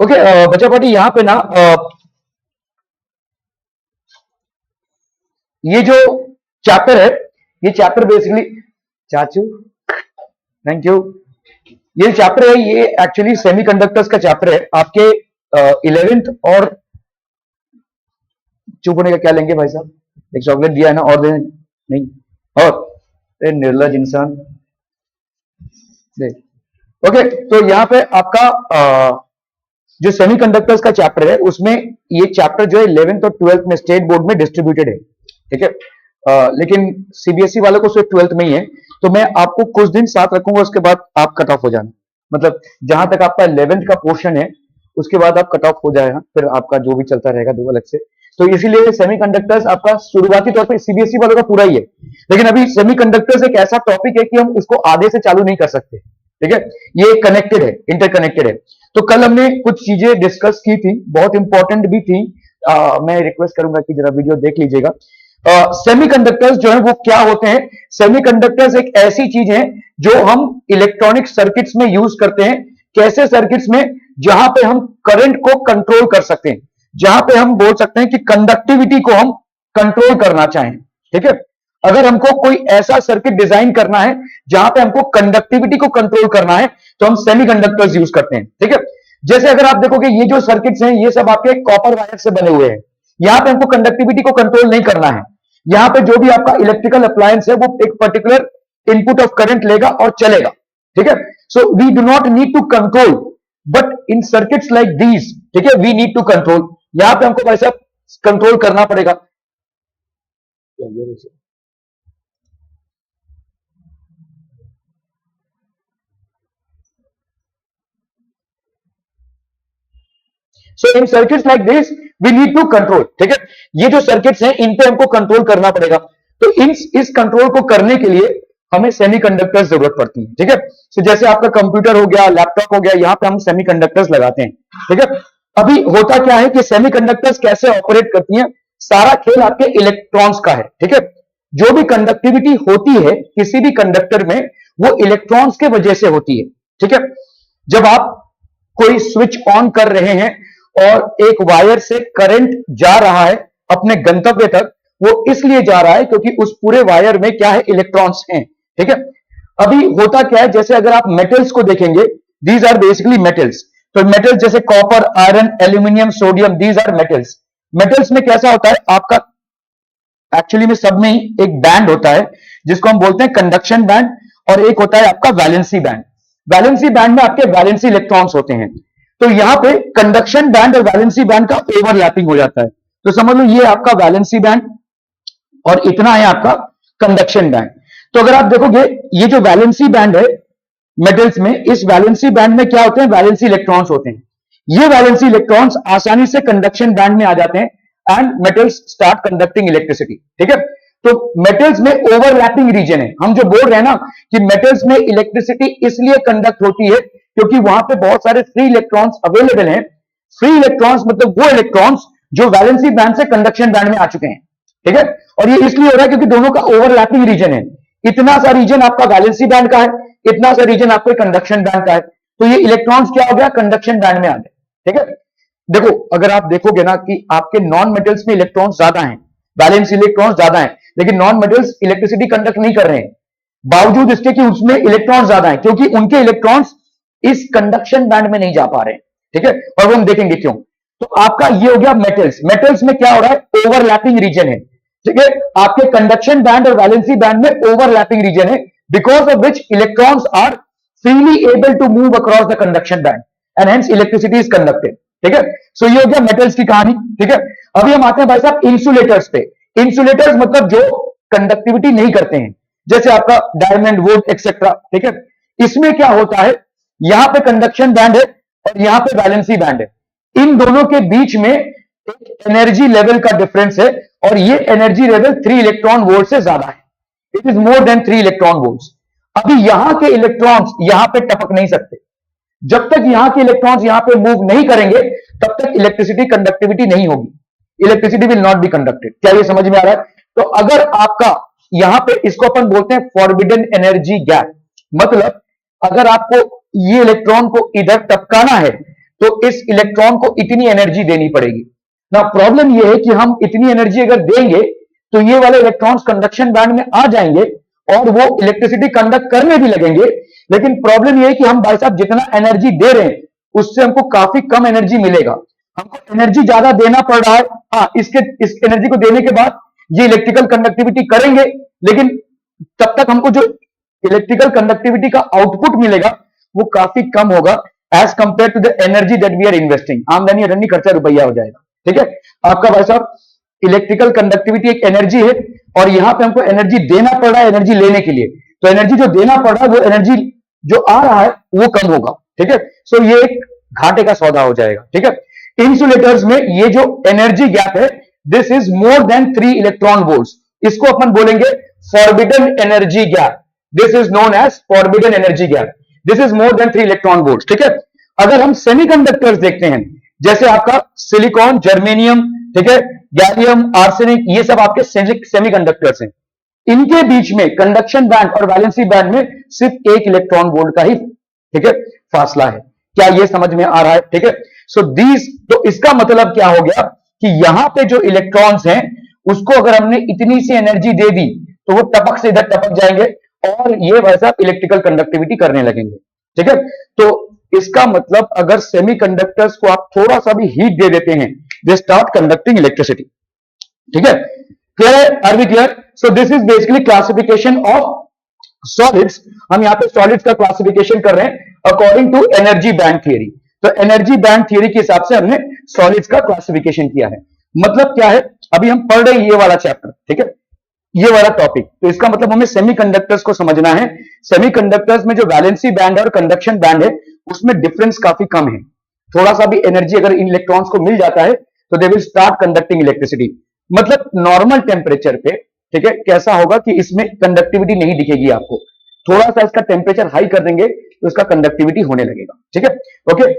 Okay बच्चा party यहाँ पे ना ये जो चैप्टर है, ये चैप्टर बेसिकली चाचू थैंक यू, ये चैप्टर है, ये एक्चुअली सेमीकंडक्टर्स का चैप्टर है। आपके 11th और चुप होने का क्या लेंगे भाई साहब, एक चॉकलेट दिया है ना और दें नहीं, और निर्लज इंसान देख। ओके तो यहाँ पे आपका जो सेमीकंडक्टर्स का चैप्टर है उसमें ये चैप्टर जो है 11th और 12th में स्टेट बोर्ड में डिस्ट्रीब्यूटेड है, ठीक है। लेकिन सीबीएसई वालों को सिर्फ 12th में ही है, तो मैं आपको कुछ दिन साथ रखूंगा, उसके बाद आप कट ऑफ हो जाना, मतलब जहां तक आपका 11th का पोर्शन है उसके बाद आप कट ऑफ हो जाएगा, फिर आपका जो भी चलता रहेगा दो अलग से। तो इसीलिए सेमीकंडक्टर्स आपका शुरुआती तौर पर सीबीएसई वालों का पूरा ही है, लेकिन अभी सेमीकंडक्टर्स एक ऐसा टॉपिक है कि हम इसको आधे से चालू नहीं कर सकते, ठीक है। ये कनेक्टेड है, इंटरकनेक्टेड है। तो कल हमने कुछ चीजें डिस्कस की थी, बहुत इंपॉर्टेंट भी थी। मैं रिक्वेस्ट करूंगा कि जरा वीडियो देख लीजिएगा। सेमीकंडक्टर्स जो है वो क्या होते हैं। सेमीकंडक्टर्स एक ऐसी चीज है जो हम इलेक्ट्रॉनिक सर्किट्स में यूज करते हैं। कैसे सर्किट्स में, जहां पे हम करंट को कंट्रोल कर सकते हैं, जहां पे हम बोल सकते हैं कि कंडक्टिविटी को हम कंट्रोल करना चाहें, ठीक है। अगर हमको कोई ऐसा सर्किट डिजाइन करना है जहां पे हमको कंडक्टिविटी को कंट्रोल करना है तो हम सेमीकंडक्टर्स यूज करते हैं, ठीक है। जैसे अगर आप देखोगे ये जो सर्किट्स हैं ये सब आपके कॉपर वायर से बने हुए हैं, यहां पे हमको कंडक्टिविटी को कंट्रोल नहीं करना है। यहां पे जो भी आपका इलेक्ट्रिकल अप्लायंस है वो एक पर्टिकुलर इनपुट ऑफ करंट लेगा और चलेगा, ठीक है। So we do not need to control, but in circuits like these, ठीक है, वी नीड टू कंट्रोल। यहां पे हमको वैसा कंट्रोल करना पड़ेगा। So in circuits like this we need to control, ठीक है। ये जो सर्किट्स हैं इन पे हमको कंट्रोल करना पड़ेगा, तो इस कंट्रोल को करने के लिए हमें सेमीकंडक्टर्स जरूरत पड़ती है, ठीक है। तो जैसे आपका कंप्यूटर हो गया, लैपटॉप हो गया, यहां पे हम सेमीकंडक्टर्स लगाते हैं, ठीक है। अभी होता क्या है कि सेमीकंडक्टर्स कैसे ऑपरेट करती हैं, सारा खेल आपके इलेक्ट्रॉन्स का है, ठीक है। जो भी कंडक्टिविटी होती है किसी भी कंडक्टर में वो इलेक्ट्रॉन्स के वजह से होती है, ठीक है। जब आप कोई स्विच ऑन कर रहे हैं और एक वायर से करंट जा रहा है अपने गंतव्य तक, वो इसलिए जा रहा है क्योंकि उस पूरे वायर में क्या है, इलेक्ट्रॉन्स हैं, ठीक है। अभी होता क्या है, जैसे अगर आप मेटल्स को देखेंगे, दीज आर बेसिकली मेटल्स। तो मेटल्स जैसे copper, iron, aluminium, sodium, these are metals. Metals में कैसा होता है आपका, एक्चुअली में सब में ही एक बैंड होता है जिसको हम बोलते हैं कंडक्शन बैंड, और एक होता है आपका वैलेंसी बैंड। वैलेंसी बैंड में आपके वैलेंसी इलेक्ट्रॉन्स होते हैं। तो यहां पे कंडक्शन बैंड और वैलेंसी बैंड का ओवरलैपिंग हो जाता है, तो समझ लो ये आपका वैलेंसी बैंड और इतना है आपका कंडक्शन बैंड। तो अगर आप देखोगे ये जो वैलेंसी बैंड है मेटल्स में, इस वैलेंसी बैंड में क्या होते हैं, वैलेंसी इलेक्ट्रॉन्स होते हैं। ये वैलेंसी इलेक्ट्रॉन्स आसानी से कंडक्शन बैंड में आ जाते हैं and metals start conducting electricity, ठीक है। तो मेटल्स में ओवरलैपिंग रीजन है। हम जो बोल रहे हैं ना कि मेटल्स में इलेक्ट्रिसिटी इसलिए कंडक्ट होती है क्योंकि वहां पे बहुत सारे फ्री इलेक्ट्रॉन्स अवेलेबल हैं। फ्री इलेक्ट्रॉन्स मतलब वो इलेक्ट्रॉन्स जो वैलेंसी बैंड से कंडक्शन बैंड में आ चुके हैं, ठीक है। और ये इसलिए हो रहा है क्योंकि दोनों का ओवरलैपिंग रीजन है। इतना सा रीजन आपका वैलेंसी बैंड का है, इतना सा रीजन आपके कंडक्शन बैंड का है, तो ये इलेक्ट्रॉन्स क्या हो गया, कंडक्शन बैंड में आ गए, ठीक है। देखो अगर आप देखोगे ना कि आपके नॉन मेटल्स में इलेक्ट्रॉन्स ज्यादा हैं, वैलेंस इलेक्ट्रॉन्स ज्यादा हैं, लेकिन नॉन मेटल्स इलेक्ट्रिसिटी कंडक्ट नहीं कर रहे हैं, बावजूद इसके कि उसमें इलेक्ट्रॉन्स ज्यादा हैं, क्योंकि उनके इलेक्ट्रॉन्स इस कंडक्शन बैंड में नहीं जा पा रहे हैं, ठीक है। और वो हम देखेंगे क्यों। तो आपका ये हो गया मेटल्स। मेटल्स में क्या हो रहा है, ओवरलैपिंग रीजन है, ठीक है। आपके कंडक्शन बैंड और वैलेंसी बैंड में ओवरलैपिंग रीजन है, because of which electrons are freely able to move across the conduction band and hence electricity is conducted, ठीक है। सो ये हो गया मेटल्स की कहानी, ठीक है। अभी हम आते हैं भाई साहब इंसुलेटर्स पे। इंसुलेटर्स मतलब जो कंडक्टिविटी नहीं करते हैं, जैसे आपका डायमंड, वुड एक्सेट्रा, ठीक है। इसमें क्या होता है, यहां पे कंडक्शन बैंड है और यहां पे वैलेंसी बैंड है। इन दोनों के बीच में एक एनर्जी लेवल का डिफरेंस है और ये एनर्जी लेवल 3 इलेक्ट्रॉन वोल्ट से ज्यादा है। It is more than 3 electron volt. अभी यहां के इलेक्ट्रॉन्स यहां पे टपक नहीं सकते। जब तक यहां के इलेक्ट्रॉन्स यहां पे मूव नहीं करेंगे तब तक इलेक्ट्रिसिटी कंडक्टिविटी नहीं होगी, electricity will not be conducted. क्या ये समझ में आ रहा है। तो अगर आपका यहां पे, इसको अपन बोलते हैं फॉरबिडन एनर्जी गैप, मतलब अगर आपको ये इलेक्ट्रॉन को इधर टपकाना है तो इस इलेक्ट्रॉन को इतनी एनर्जी देनी पड़ेगी ना। प्रॉब्लम यह है कि हम इतनी एनर्जी अगर देंगे तो ये वाले इलेक्ट्रॉन्स कंडक्शन बैंड में आ जाएंगे और वो इलेक्ट्रिसिटी कंडक्ट करने भी लगेंगे। लेकिन प्रॉब्लम यह है कि हम भाई साहब जितना एनर्जी दे रहे हैं उससे हमको काफी कम एनर्जी मिलेगा। हमको एनर्जी ज्यादा देना पड़ रहा है। हाँ, इस एनर्जी को देने के बाद ये इलेक्ट्रिकल कंडक्टिविटी करेंगे, लेकिन तब तक हमको जो इलेक्ट्रिकल कंडक्टिविटी का आउटपुट मिलेगा वो काफी कम होगा as compare to the energy that we are investing. आमदनी अठन्नी खर्चा रुपया हो जाएगा। ठीक है, आपका भाई साहब इलेक्ट्रिकल कंडक्टिविटी एक एनर्जी है और यहां पे हमको एनर्जी देना पड़ रहा है एनर्जी लेने के लिए, तो एनर्जी जो देना पड़ रहा है वो एनर्जी जो आ रहा है वो कम होगा। ठीक है, सो ये एक घाटे का सौदा हो जाएगा। ठीक है, इंसुलेटर्स में ये जो एनर्जी गैप है this is more than 3 electron volts, इसको अपन बोलेंगे forbidden energy gap. This is known as forbidden energy gap. This is more than 3 electron volts. ठीक है, अगर हम सेमीकंडक्टर्स देखते हैं जैसे आपका सिलिकॉन, जर्मेनियम, ठीक है, गैलियम, आर्सेनिक, ये सब आपके सेमीकंडक्टर्स हैं। इनके बीच में कंडक्शन बैंड और वैलेंसी बैंड में सिर्फ 1 इलेक्ट्रॉन वोल्ट का ही, ठीक है, फासला है। क्या ये समझ में आ रहा है? ठीक है, सो दीज, तो इसका मतलब क्या हो गया कि यहां पे जो इलेक्ट्रॉन्स हैं उसको अगर हमने इतनी सी एनर्जी दे दी तो वो टपक से इधर टपक जाएंगे और ये वैसा इलेक्ट्रिकल कंडक्टिविटी करने लगेंगे। ठीक है, तो इसका मतलब अगर सेमीकंडक्टर्स को आप थोड़ा सा भी हीट दे देते हैं दे स्टार्ट कंडक्टिंग इलेक्ट्रिसिटी। ठीक है, क्लियर है? Are we clear? So this is basically classification of solids. हम यहां पे सॉलिड्स का क्लासिफिकेशन कर रहे हैं according to energy band theory. तो एनर्जी बैंड थियरी के हिसाब से हमने सॉलिड्स का क्लासिफिकेशन किया है। मतलब क्या है, अभी हम पढ़ रहे हैं ये वाला चैप्टर, ठीक है, ये वाला टॉपिक, तो इसका मतलब हमें सेमीकंडक्टर्स को समझना है। सेमीकंडक्टर्स में जो वैलेंसी बैंड है और कंडक्शन बैंड है उसमें डिफरेंस काफी कम है। थोड़ा सा भी एनर्जी अगर इन इलेक्ट्रॉन्स को मिल जाता है तो they will start conducting electricity. मतलब नॉर्मल टेम्परेचर पे, ठीक है, कैसा होगा कि इसमें कंडक्टिविटी नहीं दिखेगी आपको, थोड़ा सा इसका टेम्परेचर हाई कर देंगे तो इसका कंडक्टिविटी होने लगेगा। ठीक है, okay.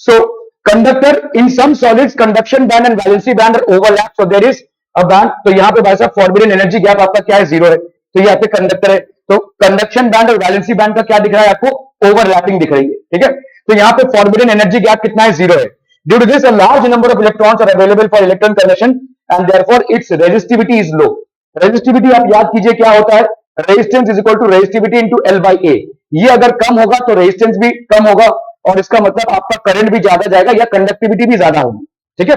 So conductor in some solids conduction band and valency band are overlap, so there is a band. तो यहां पे भाई साहब फॉरबिडन एनर्जी गैप आपका क्या है? 0 है। तो ये आपके कंडक्टर है, तो कंडक्शन बैंड और वैलेंसी बैंड का क्या दिख रहा है आपको? ओवरलैपिंग दिख रही है। ठीक है, तो यहां पे फॉरबिडन एनर्जी गैप कितना है? 0 है। Due to this a large number of electrons are available for electron conduction and therefore its resistivity is low. Resistivity आप याद कीजिए क्या होता है? Resistance is equal to resistivity into L by A। ये अगर कम होगा तो रेजिस्टेंस भी कम होगा और इसका मतलब आपका करंट भी ज्यादा जाएगा या कंडक्टिविटी भी ज्यादा होगी। ठीक है,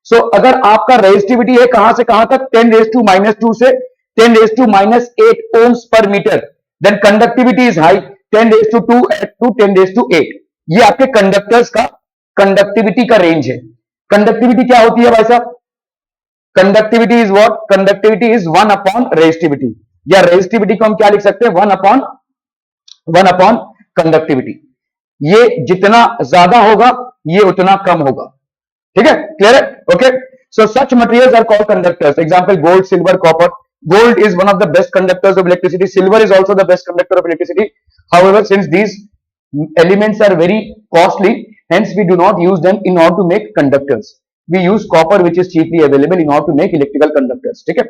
सो अगर आपका रेजिस्टिविटी है कहां से कहां तक? 10⁻² से 10⁻8 ohms per metre, then conductivity is high 10⁻2 to 10⁸ ये आपके कंडक्टर्स का कंडक्टिविटी का रेंज है। कंडक्टिविटी क्या होती है भाई साहब? Conductivity is what? Conductivity is 1 upon resistivity, या रेजिस्टिविटी को हम क्या लिख सकते हैं? 1 upon कंडक्टिविटी। ये जितना ज्यादा होगा ये उतना कम होगा। ठीक है, क्लियर है? Okay, so such materials are called conductors. Example gold, silver, copper. Gold is one of the best conductors of electricity. Silver is also the best conductor of electricity. However, since these elements are very costly, hence we do not use them in order to make conductors. We use copper, which is cheaply available, in order to make electrical conductors. ठीक है?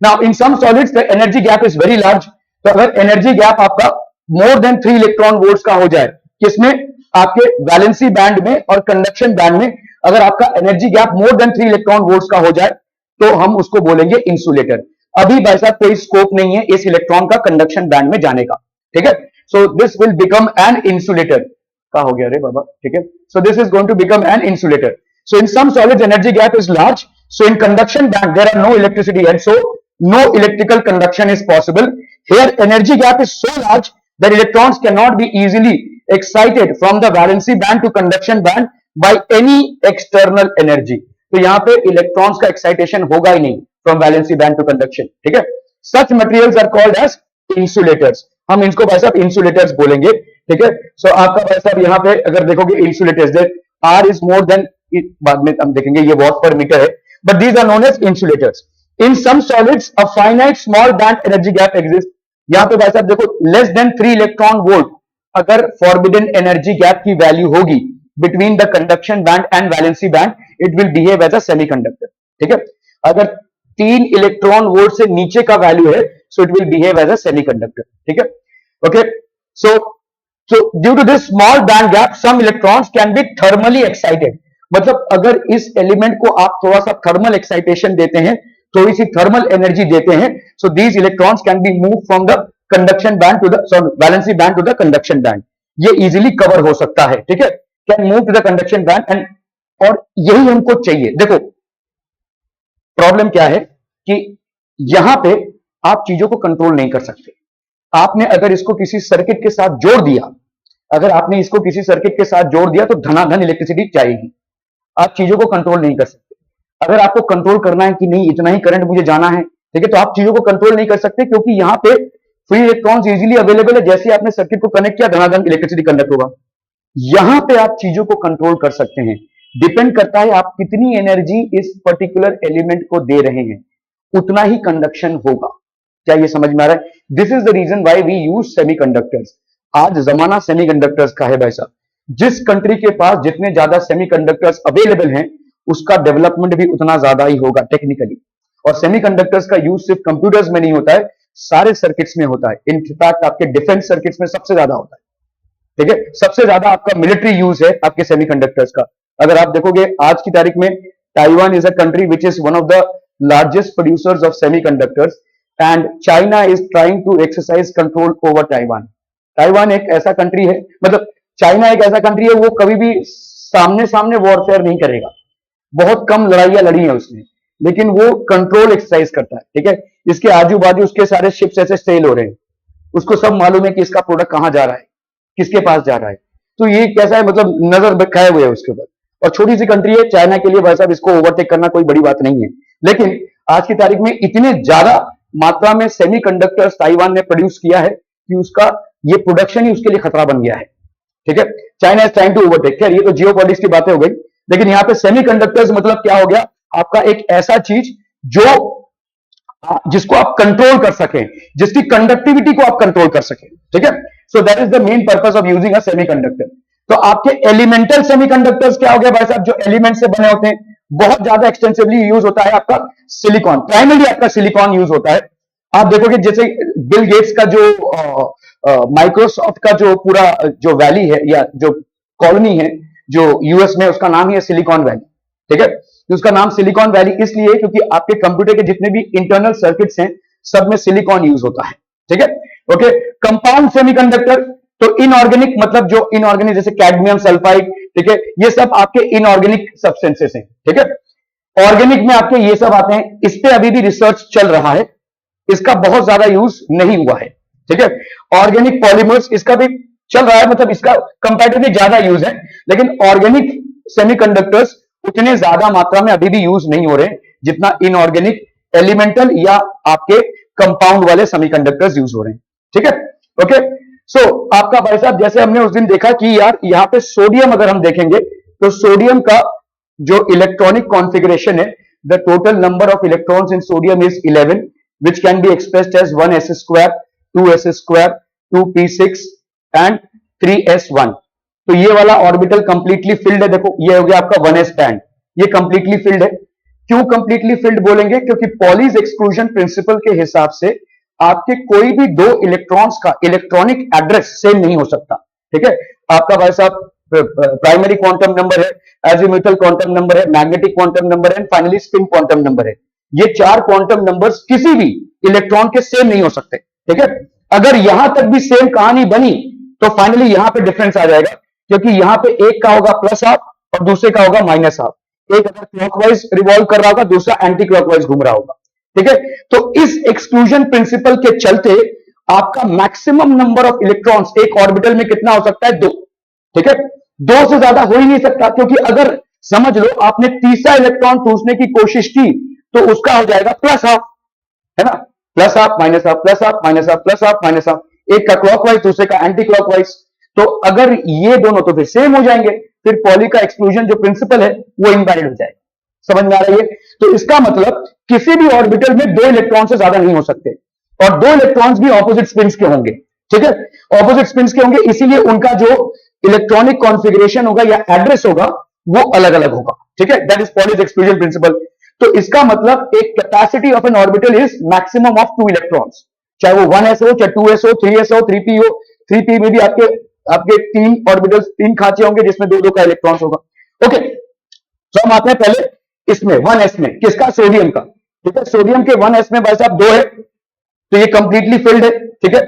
Now, in some solids, the energy gap is very large. तो अगर energy gap आपका more than 3 electron volts का हो जाए, किसमें? आपके वैलेंसी बैंड में और कंडक्शन बैंड में अगर आपका एनर्जी गैप मोर देन 3 इलेक्ट्रॉन वोल्ट्स का हो जाए तो हम उसको बोलेंगे इंसुलेटर। अभी भाई साहब कोई स्कोप नहीं है इस इलेक्ट्रॉन का कंडक्शन बैंड में जाने का। ठीक है, so this will become an insulator. क्या हो गया रे बाबा? ठीक है, so this is going to become an insulator. So in some solids energy gap is large, so in conduction band there are no electricity and so no electrical conduction is possible. Here energy gap is so large that electrons can not be easily excited from the valency band to conduction band by any external energy। तो यहां पे electrons का excitation होगा ही नहीं from valency band to conduction। ठीक है, such materials are called as insulators। हम इनको भाई साहब insulators बोलेंगे। ठीक है, सो आपका भाई साहब यहां पे अगर देखोगे insulators R is more than, बाद में हम देखेंगे ये वॉट पर मीटर है, but these are known as insulators। in some solids a finite small band energy gap exists। यहां पे भाई साहब देखो less than 3 electron volt अगर फॉरबिडन एनर्जी गैप की वैल्यू होगी between the conduction band and valency band, it will behave as a semiconductor. ठीक है, अगर 3 इलेक्ट्रॉन वोल्ट से नीचे का वैल्यू है so it will behave as a semiconductor. ठीक है, okay, so So due to this small band gap, some electrons can be thermally excited. मतलब अगर इस एलिमेंट को आप थोड़ा सा थर्मल एक्साइटेशन देते हैं, थोड़ी सी थर्मल एनर्जी देते हैं, so these electrons can be moved from the conduction band to the valency band to the conduction band. ये इजीली कवर हो सकता है, ठीक है, can move to the conduction band and, और यही हमको चाहिए. देखो प्रॉब्लम क्या है कि यहां पे आप चीजों को कंट्रोल नहीं कर सकते. आपने अगर इसको किसी सर्किट के साथ जोड़ दिया, अगर आपने इसको किसी सर्किट के साथ जोड़ दिया तो धनाधन इलेक्ट्रिसिटी जाएगी. आप चीजों को कंट्रोल नहीं कर सकते. अगर आपको कंट्रोल करना है कि नहीं इतना ही करंट मुझे जाना है, ठीक है, तो आप चीजों को कंट्रोल नहीं कर सकते, क्योंकि यहां पे फ्री इलेक्ट्रॉन्स इजीली अवेलेबल है. जैसे आपने सर्किट को कनेक्ट किया, धनाधन इलेक्ट्रिसिटी कंडक्ट होगा. यहां पे आप चीजों को कंट्रोल कर सकते हैं. डिपेंड करता है आप कितनी एनर्जी इस पर्टिकुलर एलिमेंट को दे रहे हैं, उतना ही कंडक्शन होगा. क्या ये समझ में आ रहा है? This is the reason why we use semiconductors. आज जमाना सेमीकंडक्टर्स का है भाई साहब. जिस कंट्री के पास जितने ज्यादा सेमीकंडक्टर्स अवेलेबल हैं, उसका डेवलपमेंट भी उतना ज्यादा ही होगा टेक्निकली. और सेमीकंडक्टर्स का यूज सिर्फ कंप्यूटर्स में नहीं होता है, सारे सर्किट्स में होता है. इनफैक्ट आपके डिफेंस सर्किट्स में सबसे ज्यादा होता है, ठीक है. सबसे ज्यादा आपका मिलिट्री यूज है आपके सेमीकंडक्टर्स का. अगर आप देखोगे आज की तारीख में, Taiwan is a country which is one of the largest producers of semiconductors, and China is trying to exercise control over Taiwan. Taiwan एक ऐसा कंट्री है, मतलब चाइना एक ऐसा कंट्री है, वो कभी भी सामने सामने वॉरफेयर नहीं करेगा. बहुत कम लड़ाइयां लड़ी है उसने, लेकिन वो कंट्रोल एक्सरसाइज करता है, ठीक है. इसके आजू बाजू उसके सारे शिप्स ऐसे सेल हो रहे हैं, उसको सब मालूम है कि इसका प्रोडक्ट कहां जा रहा है, किसके पास जा रहा है. तो ये कैसा है, मतलब नजर खाए हुए है उसके ऊपर. और छोटी सी कंट्री है चाइना के लिए, भाई साहब इसको ओवरटेक करना कोई बड़ी बात नहीं है. लेकिन आज की तारीख में इतने ज्यादा मात्रा में सेमीकंडक्टर्स ताइवान ने प्रोड्यूस किया है कि उसका ये प्रोडक्शन ही उसके लिए खतरा बन गया है, ठीक है. China is trying to overtake. खैर ये तो जियोपॉलिटिक्स की बातें हो गई, लेकिन यहां पे सेमीकंडक्टर्स मतलब क्या हो गया, आपका एक ऐसा चीज जो जिसको आप कंट्रोल कर सकें, जिसकी कंडक्टिविटी को आप कंट्रोल कर सकें, ठीक है. So that is the main purpose of using a semiconductor. तो आपके एलिमेंटल सेमीकंडक्टर्स क्या हो गया भाई साहब, जो एलिमेंट से बने होते हैं, बहुत ज्यादा एक्सटेंसिवली यूज होता है आपका सिलिकॉन. प्राइमरी आपका सिलिकॉन यूज होता है. आप देखोगे जैसे बिल गेट्स का जो माइक्रोसॉफ्ट का जो पूरा जो वैली है या जो कॉलोनी है जो यूएस में, उसका नाम ही है सिलिकॉन वैली, ठीक है. तो उसका नाम सिलिकॉन वैली इसलिए है क्योंकि आपके कंप्यूटर के जितने भी इंटरनल सर्किट्स हैं, सब में सिलिकॉन यूज होता है, ठीक है. ओके. कंपाउंड सेमीकंडक्टर, तो इनऑर्गेनिक, मतलब जो इनऑर्गेनिक जैसे कैडमियम सल्फाइड, ठीक है, ये सब आपके इनऑर्गेनिक सब्सटेंसेस हैं, ठीक है. ऑर्गेनिक में आपके ये सब आते हैं. इस पे अभी भी रिसर्च चल रहा है, इसका बहुत ज्यादा यूज नहीं हुआ है, ठीक है. ऑर्गेनिक पॉलीमर्स, इसका भी चल रहा है, मतलब इसका कंपैरेटिवली ज्यादा यूज है, लेकिन ऑर्गेनिक सेमीकंडक्टर्स उतने ज्यादा मात्रा में अभी भी यूज नहीं हो रहे जितना इनऑर्गेनिक एलिमेंटल या आपके कंपाउंड वाले सेमीकंडक्टर्स यूज हो रहे हैं, ठीक है. ओके. सो आपका भाई साहब, जैसे हमने उस दिन देखा कि यार यहां पे सोडियम अगर हम देखेंगे तो सोडियम का जो इलेक्ट्रॉनिक कॉन्फ़िगरेशन है, the total number of electrons in sodium is 11, which can be expressed as 1s square, 2s square, 2p6 and 3s1. तो ये वाला ऑर्बिटल कंप्लीटली फिल्ड है. देखो ये हो गया आपका 1s बैंड, ये कंप्लीटली फिल्ड है. क्यों कंप्लीटली फिल्ड बोलेंगे, क्योंकि पॉलीज एक्सक्लूजन प्रिंसिपल के हिसाब से आपके कोई भी दो इलेक्ट्रॉन्स का इलेक्ट्रॉनिक एड्रेस सेम नहीं हो सकता, ठीक है. आपका भाई साहब प्राइमरी क्वांटम नंबर है, एजीम्यूथल क्वांटम नंबर है, मैग्नेटिक क्वांटम नंबर है, फाइनली स्पिन क्वांटम नंबर है. ये चार क्वांटम नंबर्स किसी भी इलेक्ट्रॉन के सेम नहीं हो सकते, ठीक है. अगर यहां तक भी सेम कहानी बनी तो फाइनली यहां पे डिफरेंस आ जाएगा, क्योंकि यहां पे एक का होगा प्लस हाफ और दूसरे का होगा माइनस हाफ. एक अगर क्लॉकवाइज रिवॉल्व कर रहा होगा, दूसरा एंटी क्लॉकवाइज घूम रहा होगा, ठीक है. तो इस एक्सक्लूजन प्रिंसिपल के चलते आपका मैक्सिमम नंबर ऑफ इलेक्ट्रॉन्स एक ऑर्बिटल में कितना हो सकता है, 2, ठीक है. 2 से ज्यादा हो ही नहीं सकता, क्योंकि अगर समझ लो आपने तीसरा इलेक्ट्रॉन ठूंसने की कोशिश की तो उसका हो जाएगा प्लस हाफ, है ना. Plus half minus half, plus half minus half, plus half minus half. एक का क्लॉकवाइज, दूसरे का एंटी क्लॉकवाइज. तो अगर ये दोनों तो फिर सेम हो जाएंगे, फिर पॉली का एक्सक्लूजन जो प्रिंसिपल है वो इनवैलिड हो जाएगा. समझ में आ रही है. तो इसका मतलब किसी भी ऑर्बिटल में 2 इलेक्ट्रॉन से ज्यादा नहीं हो सकते, और 2 इलेक्ट्रॉन्स भी ऑपोजिट स्पिन्स के होंगे, ठीक है. ऑपोजिट स्पिन्स के होंगे, इसीलिए उनका जो इलेक्ट्रॉनिक कॉन्फ़िगरेशन होगा या एड्रेस होगा वो अलग अलग होगा, ठीक है. That is Pauli's exclusion principle. तो इसका मतलब एक capacity of N orbital is maximum of 2 electrons, चाहे वो 1s हो, चाहे 2s हो, 3s हो, 3p हो. 3p में भी आपके आपके 3 ऑर्बिटल्स, 3 खांचे होंगे जिसमें 2-2 का इलेक्ट्रॉन होगा। ओके, तो हम आते हैं पहले इसमें 1s में, किसका? सोडियम का। ठीक है, सोडियम के 1s में भाई साहब 2 है, तो ये कंप्लीटली फिल्ड है। ठीक है,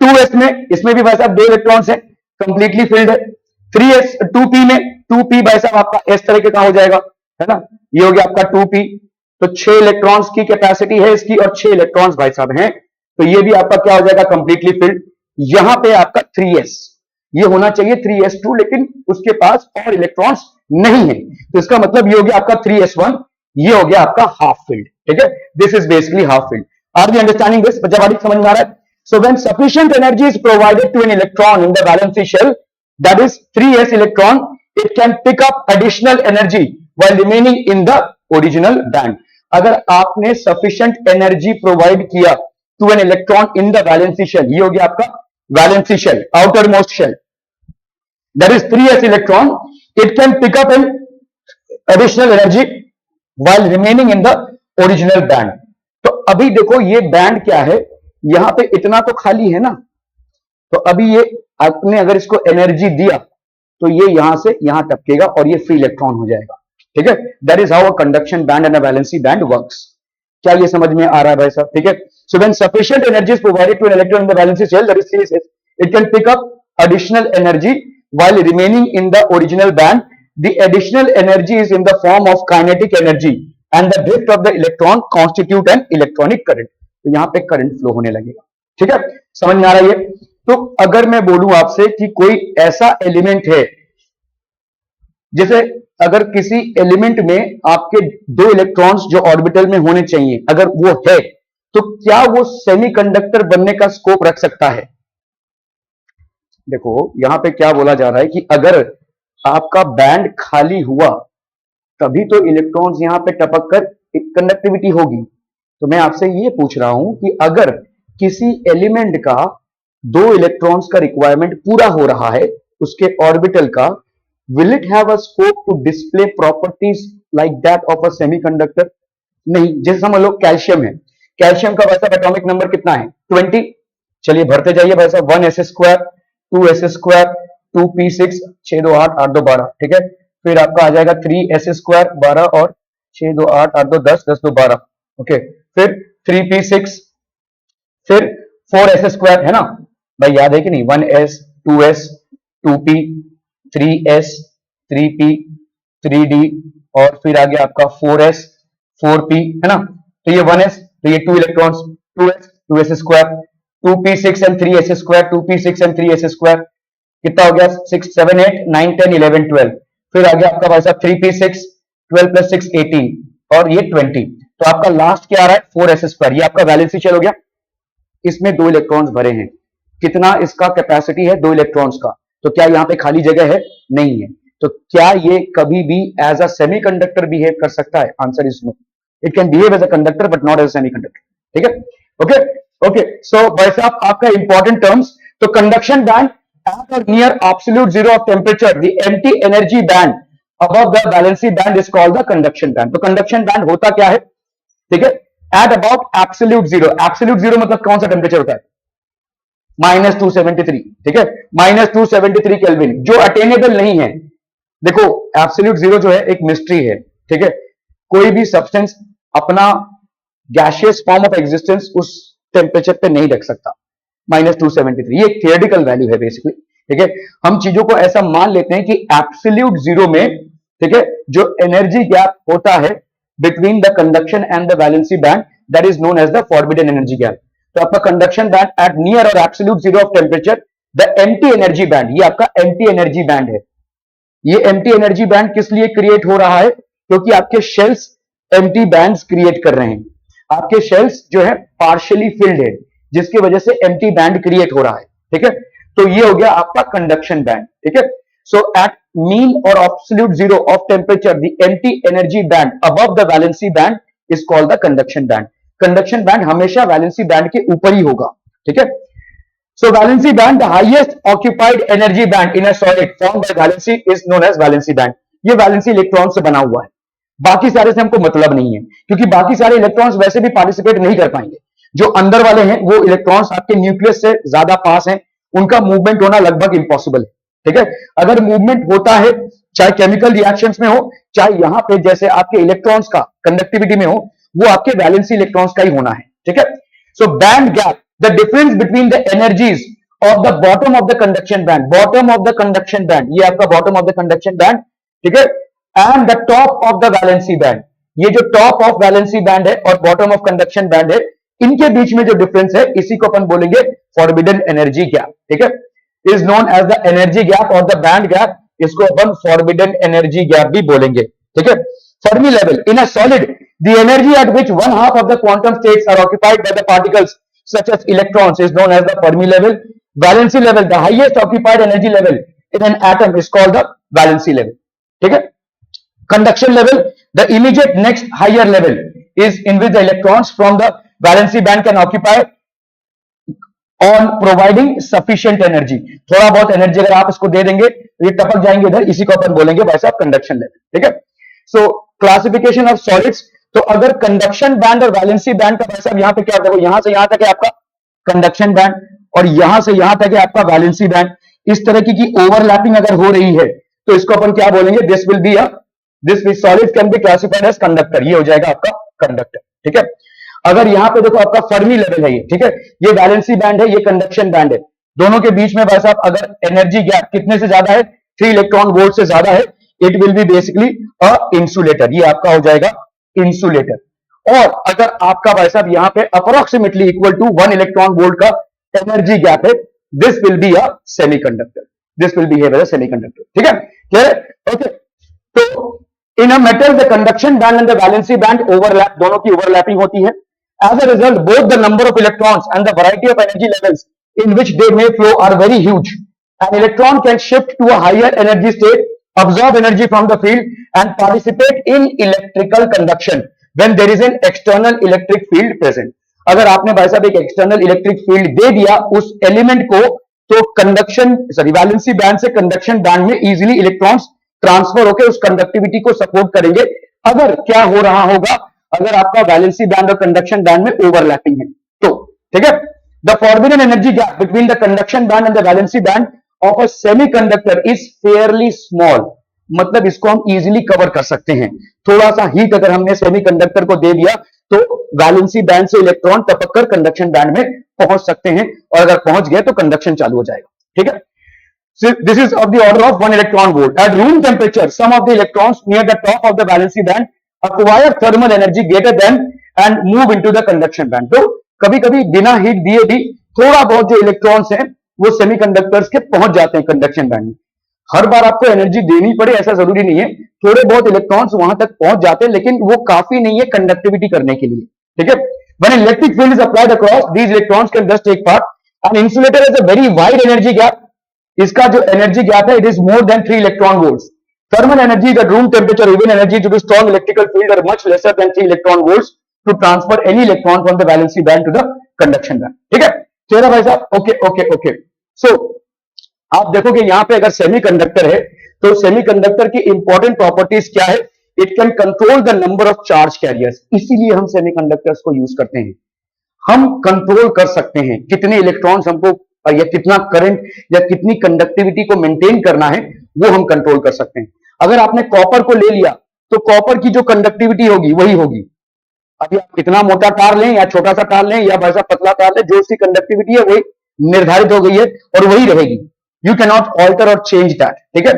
2s में, इसमें भी भाई साहब 2 इलेक्ट्रॉन्स है, कंप्लीटली फिल्ड है। 3s 2p में, 2p भाई साहब आपका इस तरीके का हो जाएगा, है ना, ये हो गया आपका 2p। तो 6 इलेक्ट्रॉन्स की कैपेसिटी है इसकी और 6 इलेक्ट्रॉन्स भाई साहब हैं, तो ये भी आपका क्या हो जाएगा? Completely filled. यहां पे आपका 3s, ये होना चाहिए 3s2, लेकिन उसके पास और इलेक्ट्रॉन्स नहीं है, तो इसका मतलब ये हो गया आपका 3s1, ये हो गया आपका हाफ फिल्ड। ठीक है, this is basically half filled. Are we understanding this? बच्चा बारीक समझ में आ रहा है? So when sufficient energy is provided to an electron in the valency shell, that is 3s electron, it can pick up additional energy while remaining in the original band. अगर आपने sufficient energy provide किया to an electron in the valency shell, ये हो गया आपका valency shell, outer most shell, that is 3s electron, it can pick up an additional energy while remaining in the original band। तो अभी देखो ये band क्या है, यहां पे इतना तो खाली है ना, तो अभी ये आपने अगर इसको एनर्जी दिया तो ये यहां से यहां टपकेगा और ये फ्री इलेक्ट्रॉन हो जाएगा। ठीक है, that is how a conduction band and a valency band works. क्या ये समझ में आ रहा है भाई साहब? ठीक है, so when sufficient energy is provided to an electron in the valency shell, that is 3s, it can pick up additional energy while remaining in the original band. The additional energy is in the form of kinetic energy and the drift of the electron constitute an electronic current। तो यहां पे current flow होने लगेगा। ठीक है, समझ में आ रहा है ये? तो अगर मैं बोलूं आपसे कि कोई ऐसा एलिमेंट है, जैसे अगर किसी एलिमेंट में आपके 2 इलेक्ट्रॉन्स जो ऑर्बिटल में होने चाहिए, अगर वो है, तो क्या वो सेमीकंडक्टर बनने का स्कोप रख सकता है? देखो यहां पे क्या बोला जा रहा है कि अगर आपका बैंड खाली हुआ तभी तो इलेक्ट्रॉन्स यहां पे टपक कर कंडक्टिविटी होगी। तो मैं आपसे ये पूछ रहा हूं कि अगर किसी एलिमेंट का 2 इलेक्ट्रॉन्स का रिक्वायरमेंट पूरा हो रहा है उसके ऑर्बिटल का, will it have a scope to display properties like that of a semiconductor? नहीं। जैसे समझ लो कैल्शियम है, कैल्शियम का वैसा एटॉमिक नंबर कितना है? 20। चलिए भरते जाइए भाई साहब, 1s², 2s², 2p6, 6 2 8 8 2 12। ठीक है, फिर आपका आ जाएगा 3s² 12 और 6 2 8 8 2 10 10 2 12। ओके, फिर 3p6, फिर 4s² है ना भाई, याद है कि नहीं? 1s, 2s, 2p, 3s, 3p, 3d और फिर आ गया आपका 4s, 4p, है ना? तो ये 1s, तो ये 2 electrons, 2s, 2s², 2p6 and 3s², 2p6 and 3s², कितना हो गया? 6 7 8 9 10 11 12। फिर आ गया आपका भाई साहब 3p6, 12 + 6 18 और ये 20। तो आपका लास्ट क्या आ रहा है? 4s²। ये आपका वैलेंसी शेल हो गया, इसमें 2 इलेक्ट्रॉन्स भरे हैं। कितना इसका कैपेसिटी है? 2 इलेक्ट्रॉन्स का। तो क्या यहाँ पे खाली जगह है? नहीं है। तो क्या ये कभी भी एज अ सेमीकंडक्टर बिहेव कर सकता है? Answer is no. It can behave as a conductor but not as a semiconductor. ठीक है, ओके ओके। सो भाई साहब आपका इंपॉर्टेंट टर्म्स, तो conduction band at or near absolute zero of temperature, the empty energy band above the valency band is called the conduction band। तो conduction band होता क्या है? ठीक है, at about absolute zero, absolute zero मतलब कौन सा टेम्परेचर होता है? -273। ठीक है, -273 केल्विन, जो अटेनेबल नहीं है। देखो एब्सोल्यूट जीरो जो है एक मिस्ट्री है। ठीक है, कोई भी सब्सटेंस अपना गैसियस फॉर्म ऑफ एग्जिस्टेंस उस टेम्परेचर पे नहीं रख सकता। -273 ये एक थियोरेटिकल वैल्यू है बेसिकली। ठीक है, हम चीजों को ऐसा मान लेते हैं कि एब्सोल्यूट जीरो में, ठीक है, जो एनर्जी गैप होता है between the conduction and the valency band, that is known as the forbidden energy gap. तो आपका conduction band at near or absolute zero of temperature, the empty energy band, ये आपका एम्प्टी एनर्जी बैंड है। ये empty energy band किस लिए create हो रहा है? क्योंकि आपके शेल्स एम्प्टी बैंड्स क्रिएट कर रहे हैं। आपके शेल्स जो है पार्शियली फिल्ड है, जिसकी वजह से एम्प्टी बैंड क्रिएट हो रहा है। ठीक है, तो ये हो गया आपका कंडक्शन बैंड। ठीक है, सो एट मीन और absolute zero of temperature, the empty energy band above the valency band is called the conduction band. Conduction band हमेशा वैलेंसी बैंड के ऊपर ही होगा। ठीक है, so valency band, the highest occupied energy band in a solid formed by valency is known as valency band। ये valency electron से बना हुआ है, बाकी सारे से हमको मतलब नहीं है, क्योंकि बाकी सारे इलेक्ट्रॉन्स वैसे भी पार्टिसिपेट नहीं कर पाएंगे। जो अंदर वाले हैं वो इलेक्ट्रॉन्स आपके न्यूक्लियस से ज्यादा पास हैं, उनका मूवमेंट होना लगभग इंपॉसिबल है। ठीक है, अगर मूवमेंट होता है चाहे केमिकल रिएक्शंस में हो, चाहे यहां पे जैसे आपके इलेक्ट्रॉन्स का कंडक्टिविटी में हो, वो आपके वैलेंसी इलेक्ट्रॉन्स का ही होना है। ठीक है, so band gap, the difference between the energies of the bottom of the conduction band, bottom of the conduction band, ये आपका bottom of the conduction band, ठीक है, and the top of the valency band, ये जो top of valency band है और bottom of conduction band है, इनके बीच में जो डिफरेंस है, इसी को अपन बोलेंगे फॉरबिडन एनर्जी गैप। ठीक है, is known as the energy gap or the band gap, इसको अपन फॉरबिडन एनर्जी गैप भी बोलेंगे। ठीक है, Fermi level, in a solid the energy at which one half of the quantum states are occupied by the particles such as electrons is known as the Fermi level. Valency level, the highest occupied energy level in an atom is called the valency level. ठीक है, conduction level, the immediate next higher level is in which the electrons from the valency band can occupy on providing sufficient energy. थोड़ा बहुत energy अगर आप इसको दे देंगे तो ये टपक जाएंगे इधर, इसी को अपन बोलेंगे भाई साहब कंडक्शन लेवल। ठीक है, सो क्लासिफिकेशन ऑफ सॉलिड्स, तो अगर कंडक्शन बैंड और वैलेंसी बैंड का भाई साहब यहां पे क्या, देखो यहां से यहां तक है आपका कंडक्शन बैंड और यहां से यहां तक है आपका वैलेंसी बैंड, इस तरह की ओवरलैपिंग अगर हो रही है तो इसको अपन क्या बोलेंगे, this will be this solid can be classified as conductor, ये हो जाएगा आपका कंडक्टर। ठीक है, अगर यहां पे देखो आपका फर्मी लेवल है ये, ठीक है, ये वैलेंसी बैंड है, ये कंडक्शन बैंड है, दोनों के बीच में भाई साहब अगर एनर्जी गैप कितने से ज्यादा है, 3 इलेक्ट्रॉन वोल्ट से ज्यादा है, it will be basically a insulator, ये आपका हो जाएगा इंसुलेटर। और अगर आपका भाई साहब यहां पे approximately equal to 1 electron volt का एनर्जी गैप है, this will be a semiconductor, this will behave as a semiconductor. ठीक है, क्लियर है? ओके, तो in a metal the conduction band and the valency band overlap, दोनों की overlapping होती है। As a result both the number of electrons and the variety of energy levels in which they may flow are very huge. An electron can shift to a higher energy state, absorb energy from the field and participate in electrical conduction when there is an external electric field present. अगर आपने भाई साहब एक external electric field दे दिया उस element को, तो conduction valency band से कंडक्शन बैंड में इजीली इलेक्ट्रॉन्स ट्रांसफर होकर उस कंडक्टिविटी को सपोर्ट करेंगे। अगर क्या हो रहा होगा, अगर आपका वैलेंसी बैंड और कंडक्शन बैंड में ओवरलैपिंग है तो। ठीक है, the forbidden energy gap between the conduction band and the valency band of a semiconductor is fairly small, मतलब इसको हम इजीली कवर कर सकते हैं। थोड़ा सा हीट अगर हमने सेमीकंडक्टर को दे दिया तो वैलेंसी बैंड से इलेक्ट्रॉन टपक कर कंडक्शन बैंड में पहुंच सकते हैं, और अगर पहुंच गए तो कंडक्शन चालू हो जाएगा। ठीक है, so this is of the order of 1 electron volt. At room temperature, some of the electrons near the top of the valency band acquire thermal energy greater than and move into the conduction band. तो कभी कभी बिना heat दिए भी थोड़ा बहुत जो electrons हैं वो सेमीकंडक्टर्स के पहुंच जाते हैं कंडक्शन बैंड में। हर बार आपको एनर्जी देनी पड़े ऐसा जरूरी नहीं है, थोड़े बहुत इलेक्ट्रॉन्स वहां तक पहुंच जाते हैं, लेकिन वो काफी नहीं है कंडक्टिविटी करने के लिए। ठीक है, when an electric field is applied across these electrons can thus take part. An insulator has a very wide energy gap. इसका जो एनर्जी गैप है it is more than 3 electron volts. Thermal energy at room temperature even energy due to strong electrical field are much lesser than 3 electron volts to transfer any electron from the valency band to the conduction band. ठीक है, चलो भाई साहब, okay okay okay. सो आप देखोगे यहां पे अगर सेमीकंडक्टर है तो सेमीकंडक्टर की इंपॉर्टेंट प्रॉपर्टीज क्या है, it can control the number of charge carriers, इसीलिए हम सेमीकंडक्टर्स को यूज करते हैं। हम कंट्रोल कर सकते हैं कितने इलेक्ट्रॉन्स हमको या कितना करंट या कितनी कंडक्टिविटी को मेंटेन करना है, वो हम कंट्रोल कर सकते हैं। अगर आपने कॉपर को ले लिया तो कॉपर की जो कंडक्टिविटी होगी वही होगी। अभी आप कितना मोटा तार लें या छोटा सा तार लें या वैसा पतला तार लें, जो उसकी कंडक्टिविटी है वही निर्धारित हो गई है और वही रहेगी। You can not alter or change that. ठीक है,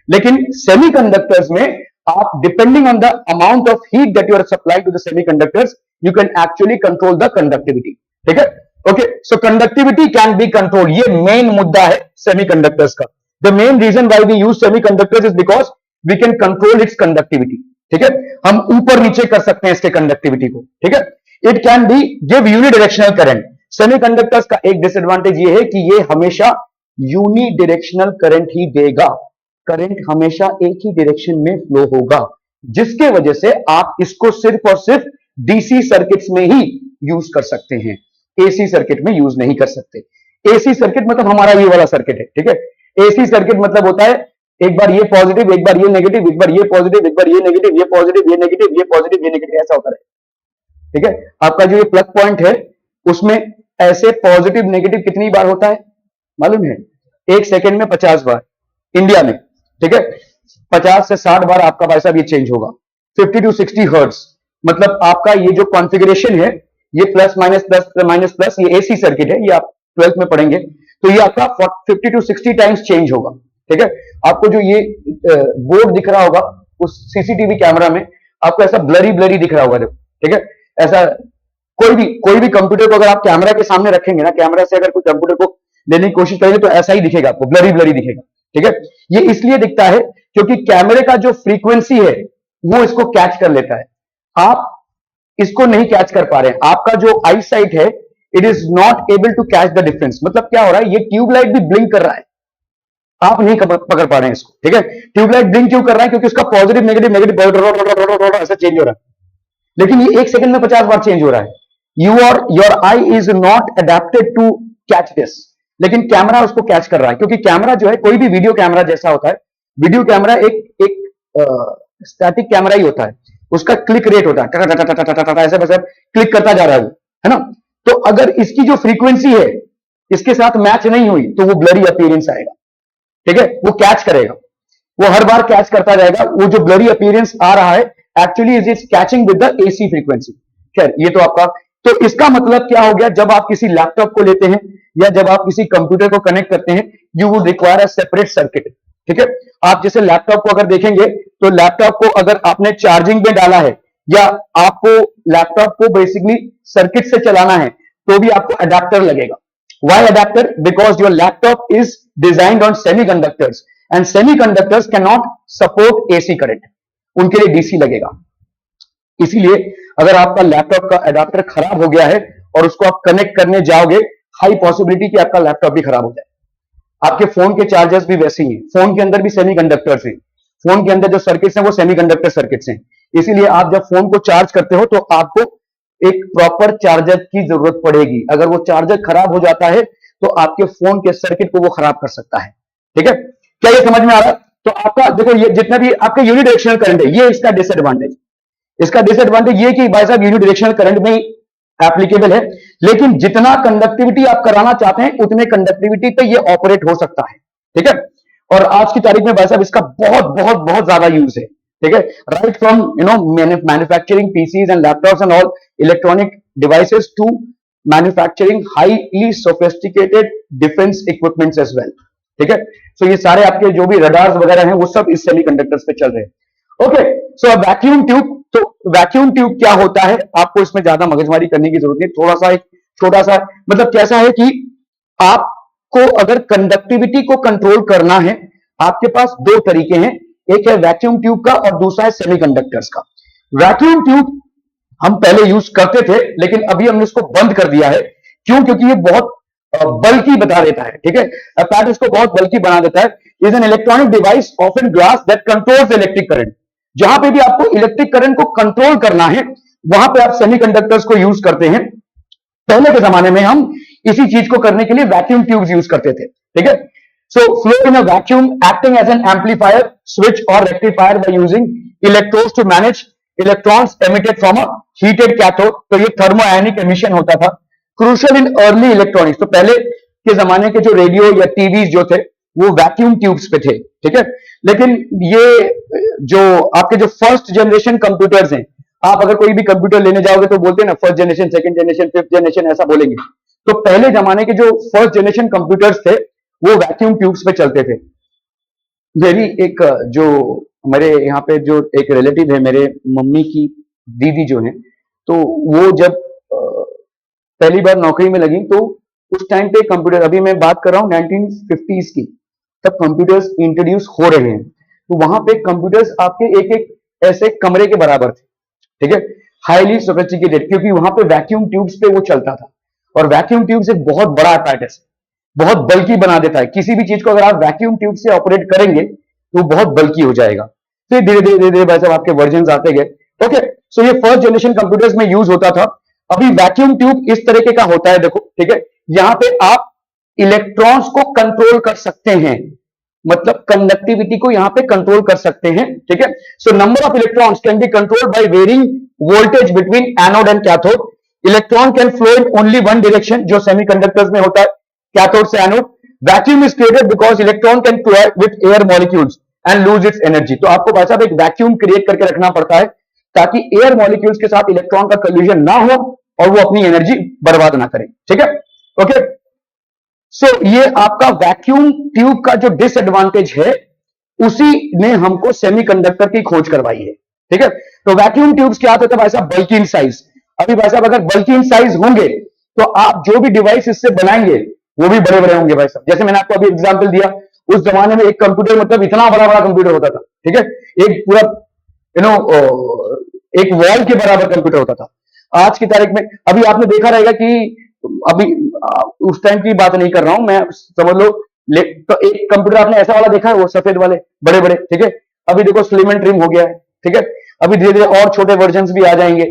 लेकिन सेमीकंडक्टर्स में आप depending on the amount of heat that you are supplying to the semiconductors you can actually control the conductivity. ठीक है, okay, so conductivity can be control, ये main मुद्दा है सेमीकंडक्टर्स का। The main reason why we use semiconductors is because we can control its conductivity. ठीक है, हम ऊपर नीचे कर सकते हैं इसके कंडक्टिविटी को। ठीक है, it can be give unidirectional current. Semiconductors का एक डिसएडवांटेज ये है कि ये हमेशा यूनिडायरेक्शनल करंट ही देगा, करंट हमेशा एक ही डायरेक्शन में फ्लो होगा, जिसके वजह से आप इसको सिर्फ और सिर्फ डीसी सर्किट्स में ही यूज कर सकते हैं, एसी सर्किट में यूज नहीं कर सकते। एसी सर्किट मतलब हमारा ये वाला सर्किट है। ठीक है, एसी सर्किट मतलब होता है एक बार ये पॉजिटिव, एक बार ये नेगेटिव, एक बार ये पॉजिटिव, एक बार ये नेगेटिव, ये पॉजिटिव, ये नेगेटिव, ये पॉजिटिव, ये नेगेटिव, ऐसा होता है। ठीक है, आपका जो ये प्लग पॉइंट है उसमें ऐसे पॉजिटिव नेगेटिव कितनी बार होता है, मालूम है? 1 सेकंड में 50 बार इंडिया में, ठीक है? 50 से 60 बार आपका भाई साहब ये चेंज होगा। 50 to 60 हर्ट्ज, मतलब आपका ये जो कॉन्फ़िगरेशन है, ये प्लस माइनस प्लस, ये एसी सर्किट है, ये आप 12th में पढ़ेंगे। तो ये आपका 50 to 60 टाइम्स चेंज होगा, ठीक है? आपको जो ये बोर्ड दिख रहा होगा उस सीसीटीवी कैमरा में, आपको ऐसा ब्लरी ब्लरी दिख रहा होगा, देखो, ठीक है? ऐसा कोई भी कंप्यूटर को अगर आप कैमरा के सामने रखेंगे ना, कैमरा से अगर कोई कंप्यूटर को लेने की कोशिश करेंगे तो ऐसा ही दिखेगा आपको, ब्लरी ब्लरी दिखेगा, ठीक है? ये इसलिए दिखता है क्योंकि कैमरे का जो फ्रीक्वेंसी है वो इसको कैच कर लेता है, आप इसको नहीं कैच कर पा रहे हैं। आपका जो आई साइट है, it is not able to catch the difference. मतलब क्या हो रहा है, ये ट्यूबलाइट भी ब्लिंक कर रहा है, आप नहीं पकड़ पा रहे हैं इसको, ठीक है? ट्यूबलाइट ब्लिंक क्यों कर रहा है? क्योंकि उसका पॉजिटिव नेगेटिव नेगेटिव ऐसा चेंज हो रहा है, लेकिन ये 1 सेकंड में 50 बार चेंज हो रहा है। Your eye is not adapted to catch this, लेकिन कैमरा उसको कैच कर रहा है, क्योंकि कैमरा जो है कोई भी वीडियो कैमरा जैसा होता है, वीडियो कैमरा एक स्टैटिक कैमरा ही होता है, उसका क्लिक रेट होता है, ऐसे बस क्लिक करता जा रहा है ना? तो अगर इसकी जो फ्रीक्वेंसी है इसके साथ मैच नहीं हुई तो वो ब्लरी अपीयरेंस आएगा, ठीक है? वो कैच करेगा, वो हर बार कैच करता जाएगा। वो जो ब्लरी अपीयरेंस आ रहा है actually is catching with the AC frequency. खैर, ये तो आपका, तो इसका मतलब क्या हो गया, जब आप किसी लैपटॉप को लेते हैं या जब आप किसी कंप्यूटर को कनेक्ट करते हैं, you would require a separate circuit, ठीक है? आप जैसे लैपटॉप को अगर देखेंगे तो लैपटॉप को अगर आपने चार्जिंग में डाला है या आपको लैपटॉप को बेसिकली सर्किट से चलाना है तो भी आपको अडेप्टर लगेगा। Why adapter? Because your laptop is designed on semiconductors and semiconductors cannot support AC current. उनके लिए डीसी लगेगा। इसीलिए अगर आपका लैपटॉप का अडेप्टर खराब हो गया है और उसको आप कनेक्ट करने जाओगे, हाई पॉसिबिलिटी कि आपका लैपटॉप भी खराब हो जाए। आपके फोन के चार्जर्स भी वैसे ही हैं, फोन के अंदर भी सेमीकंडक्टर्स हैं, फोन के अंदर जो सर्किट्स हैं वो सेमीकंडक्टर सर्किट्स हैं। इसीलिए आप जब फोन को चार्ज करते हो तो आपको एक प्रॉपर चार्जर की जरूरत पड़ेगी। अगर वो चार्जर खराब हो जाता है तो आपके फोन के सर्किट को वो खराब कर सकता है, ठीक है? क्या ये समझ में आ रहा है? तो आपका देखो, ये जितना भी आपका यूनिडायरेक्शनल करंट है, ये इसका डिसएडवांटेज। इसका डिसएडवांटेज ये कि भाई साहब यूनिडायरेक्शनल करंट में एप्लीकेबल है, लेकिन जितना कंडक्टिविटी आप कराना चाहते हैं उतने कंडक्टिविटी पे ये ऑपरेट हो सकता है, ठीक है? और आज की तारीख में भाई साहब इसका बहुत बहुत बहुत ज्यादा यूज है, ठीक है? Right from manufacturing PCs and laptops and all electronic devices to manufacturing highly sophisticated defence equipments as well, ठीक है? सो ये सारे आपके जो भी रडार्स वगैरह हैं वो सब इस सेमीकंडक्टर्स पे चल रहे हैं। ओके, सो वैक्यूम ट्यूब, तो वैक्यूम ट्यूब क्या होता है, आपको इसमें ज्यादा मगजमारी करने की जरूरत नहीं। थोड़ा सा एक छोटा सा मतलब कैसा है कि आपको अगर कंडक्टिविटी को कंट्रोल करना है, आपके पास दो तरीके हैं, एक है वैक्यूम ट्यूब का और दूसरा है सेमीकंडक्टर्स का। वैक्यूम ट्यूब हम पहले यूज करते थे, लेकिन अभी हमने इसको बंद कर दिया है। क्यों? क्योंकि ये बहुत बल्कि बता देता है, ठीक है? पैड इसको बहुत बल्कि बना देता है। Is an electronic device of in glass that controls electric current. जहां पे भी आपको इलेक्ट्रिक करंट को कंट्रोल करना है वहां पे आप सेमीकंडक्टर्स को यूज करते हैं। पहले के जमाने में हम इसी चीज को करने के लिए वैक्यूम ट्यूब्स यूज करते थे, ठीक है? So flow in a vacuum acting as an amplifier switch और rectifier by using electrodes to manage electrons emitted from a heated cathode. तो ये थर्मोआयनिक एमिशन होता था। क्रूशियल इन अर्ली इलेक्ट्रॉनिक्स, तो पहले के जमाने के जो रेडियो या टीवी जो थे वो वैक्यूम ट्यूब्स पे थे, ठीक है? लेकिन ये जो आपके जो फर्स्ट जनरेशन कंप्यूटर्स हैं, आप अगर कोई भी कंप्यूटर लेने जाओगे तो बोलते हैं ना first generation, second generation, fifth generation, ऐसा बोलेंगे। तो पहले जमाने के जो फर्स्ट जनरेशन कंप्यूटर्स थे वो वैक्यूम ट्यूब्स पे चलते थे। मेरी एक जो मेरे यहाँ पे जो एक रिलेटिव है, मेरे मम्मी की दीदी जो है, तो वो जब पहली बार नौकरी में लगी तो उस टाइम पे कंप्यूटर, अभी मैं बात कर रहा हूँ 1950s की, तब कंप्यूटर्स इंट्रोड्यूस हो रहे हैं। तो वहां पे कंप्यूटर्स आपके एक एक ऐसे कमरे के बराबर थे, ठीक है? हाईली सोफिस्टिकेटेड, क्योंकि वहां पे वैक्यूम ट्यूब्स पे वो चलता था। और वैक्यूम ट्यूब्स एक बहुत बड़ा apparatus, बहुत बल्कि बना देता है। किसी भी चीज को अगर आप वैक्यूम ट्यूब से ऑपरेट करेंगे तो बहुत बल्कि हो जाएगा। फिर धीरे धीरे धीरे धीरे भाई साहब आपके वर्जन आते गए। ओके, सो ये फर्स्ट जनरेशन कंप्यूटर्स में यूज होता था। अभी वैक्यूम ट्यूब इस तरीके का होता है, देखो, ठीक है? यहां पे आप इलेक्ट्रॉन्स को कंट्रोल कर सकते हैं, मतलब कंडक्टिविटी को यहां पे कंट्रोल कर सकते हैं, ठीक है? So number of electrons can be controlled by varying voltage between anode and cathode. Electron can flow in only one direction, जो सेमीकंडक्टर्स में होता है, कैथोड से anode. Vacuum is created because electron can collide with air molecules and lose its energy. तो आपको भाई साहब एक वैक्यूम क्रिएट करके रखना पड़ता है ताकि एयर मॉलिक्यूल्स के साथ इलेक्ट्रॉन का कोलिजन ना हो और वो अपनी एनर्जी बर्बाद ना करें। ठीक है, ओके। सो ये आपका वैक्यूम ट्यूब का जो डिसएडवांटेज है उसी ने हमको सेमीकंडक्टर की खोज करवाई है। ठीक है, तो वैक्यूम ट्यूब्स क्या होता है भाई साहब, बल्की इन साइज। अभी भाई साहब अगर बल्की इन साइज होंगे तो आप जो भी डिवाइस इससे बनाएंगे वो भी बड़े बड़े होंगे भाई साहब। जैसे मैंने आपको अभी एग्जांपल दिया, उस जमाने में एक कंप्यूटर मतलब इतना बड़ा बड़ा कंप्यूटर होता था। ठीक है, एक पूरा एक वॉल के बराबर कंप्यूटर होता था। आज की तारीख में अभी आपने देखा रहेगा कि अभी उस टाइम की बात नहीं कर रहा हूं मैं, समझ लो तो एक कंप्यूटर आपने ऐसा वाला देखा है, वो सफेद वाले बड़े बड़े। ठीक है, अभी देखो स्लिम एंड ट्रिम हो गया है। ठीक है, अभी धीरे धीरे और छोटे वर्जन भी आ जाएंगे।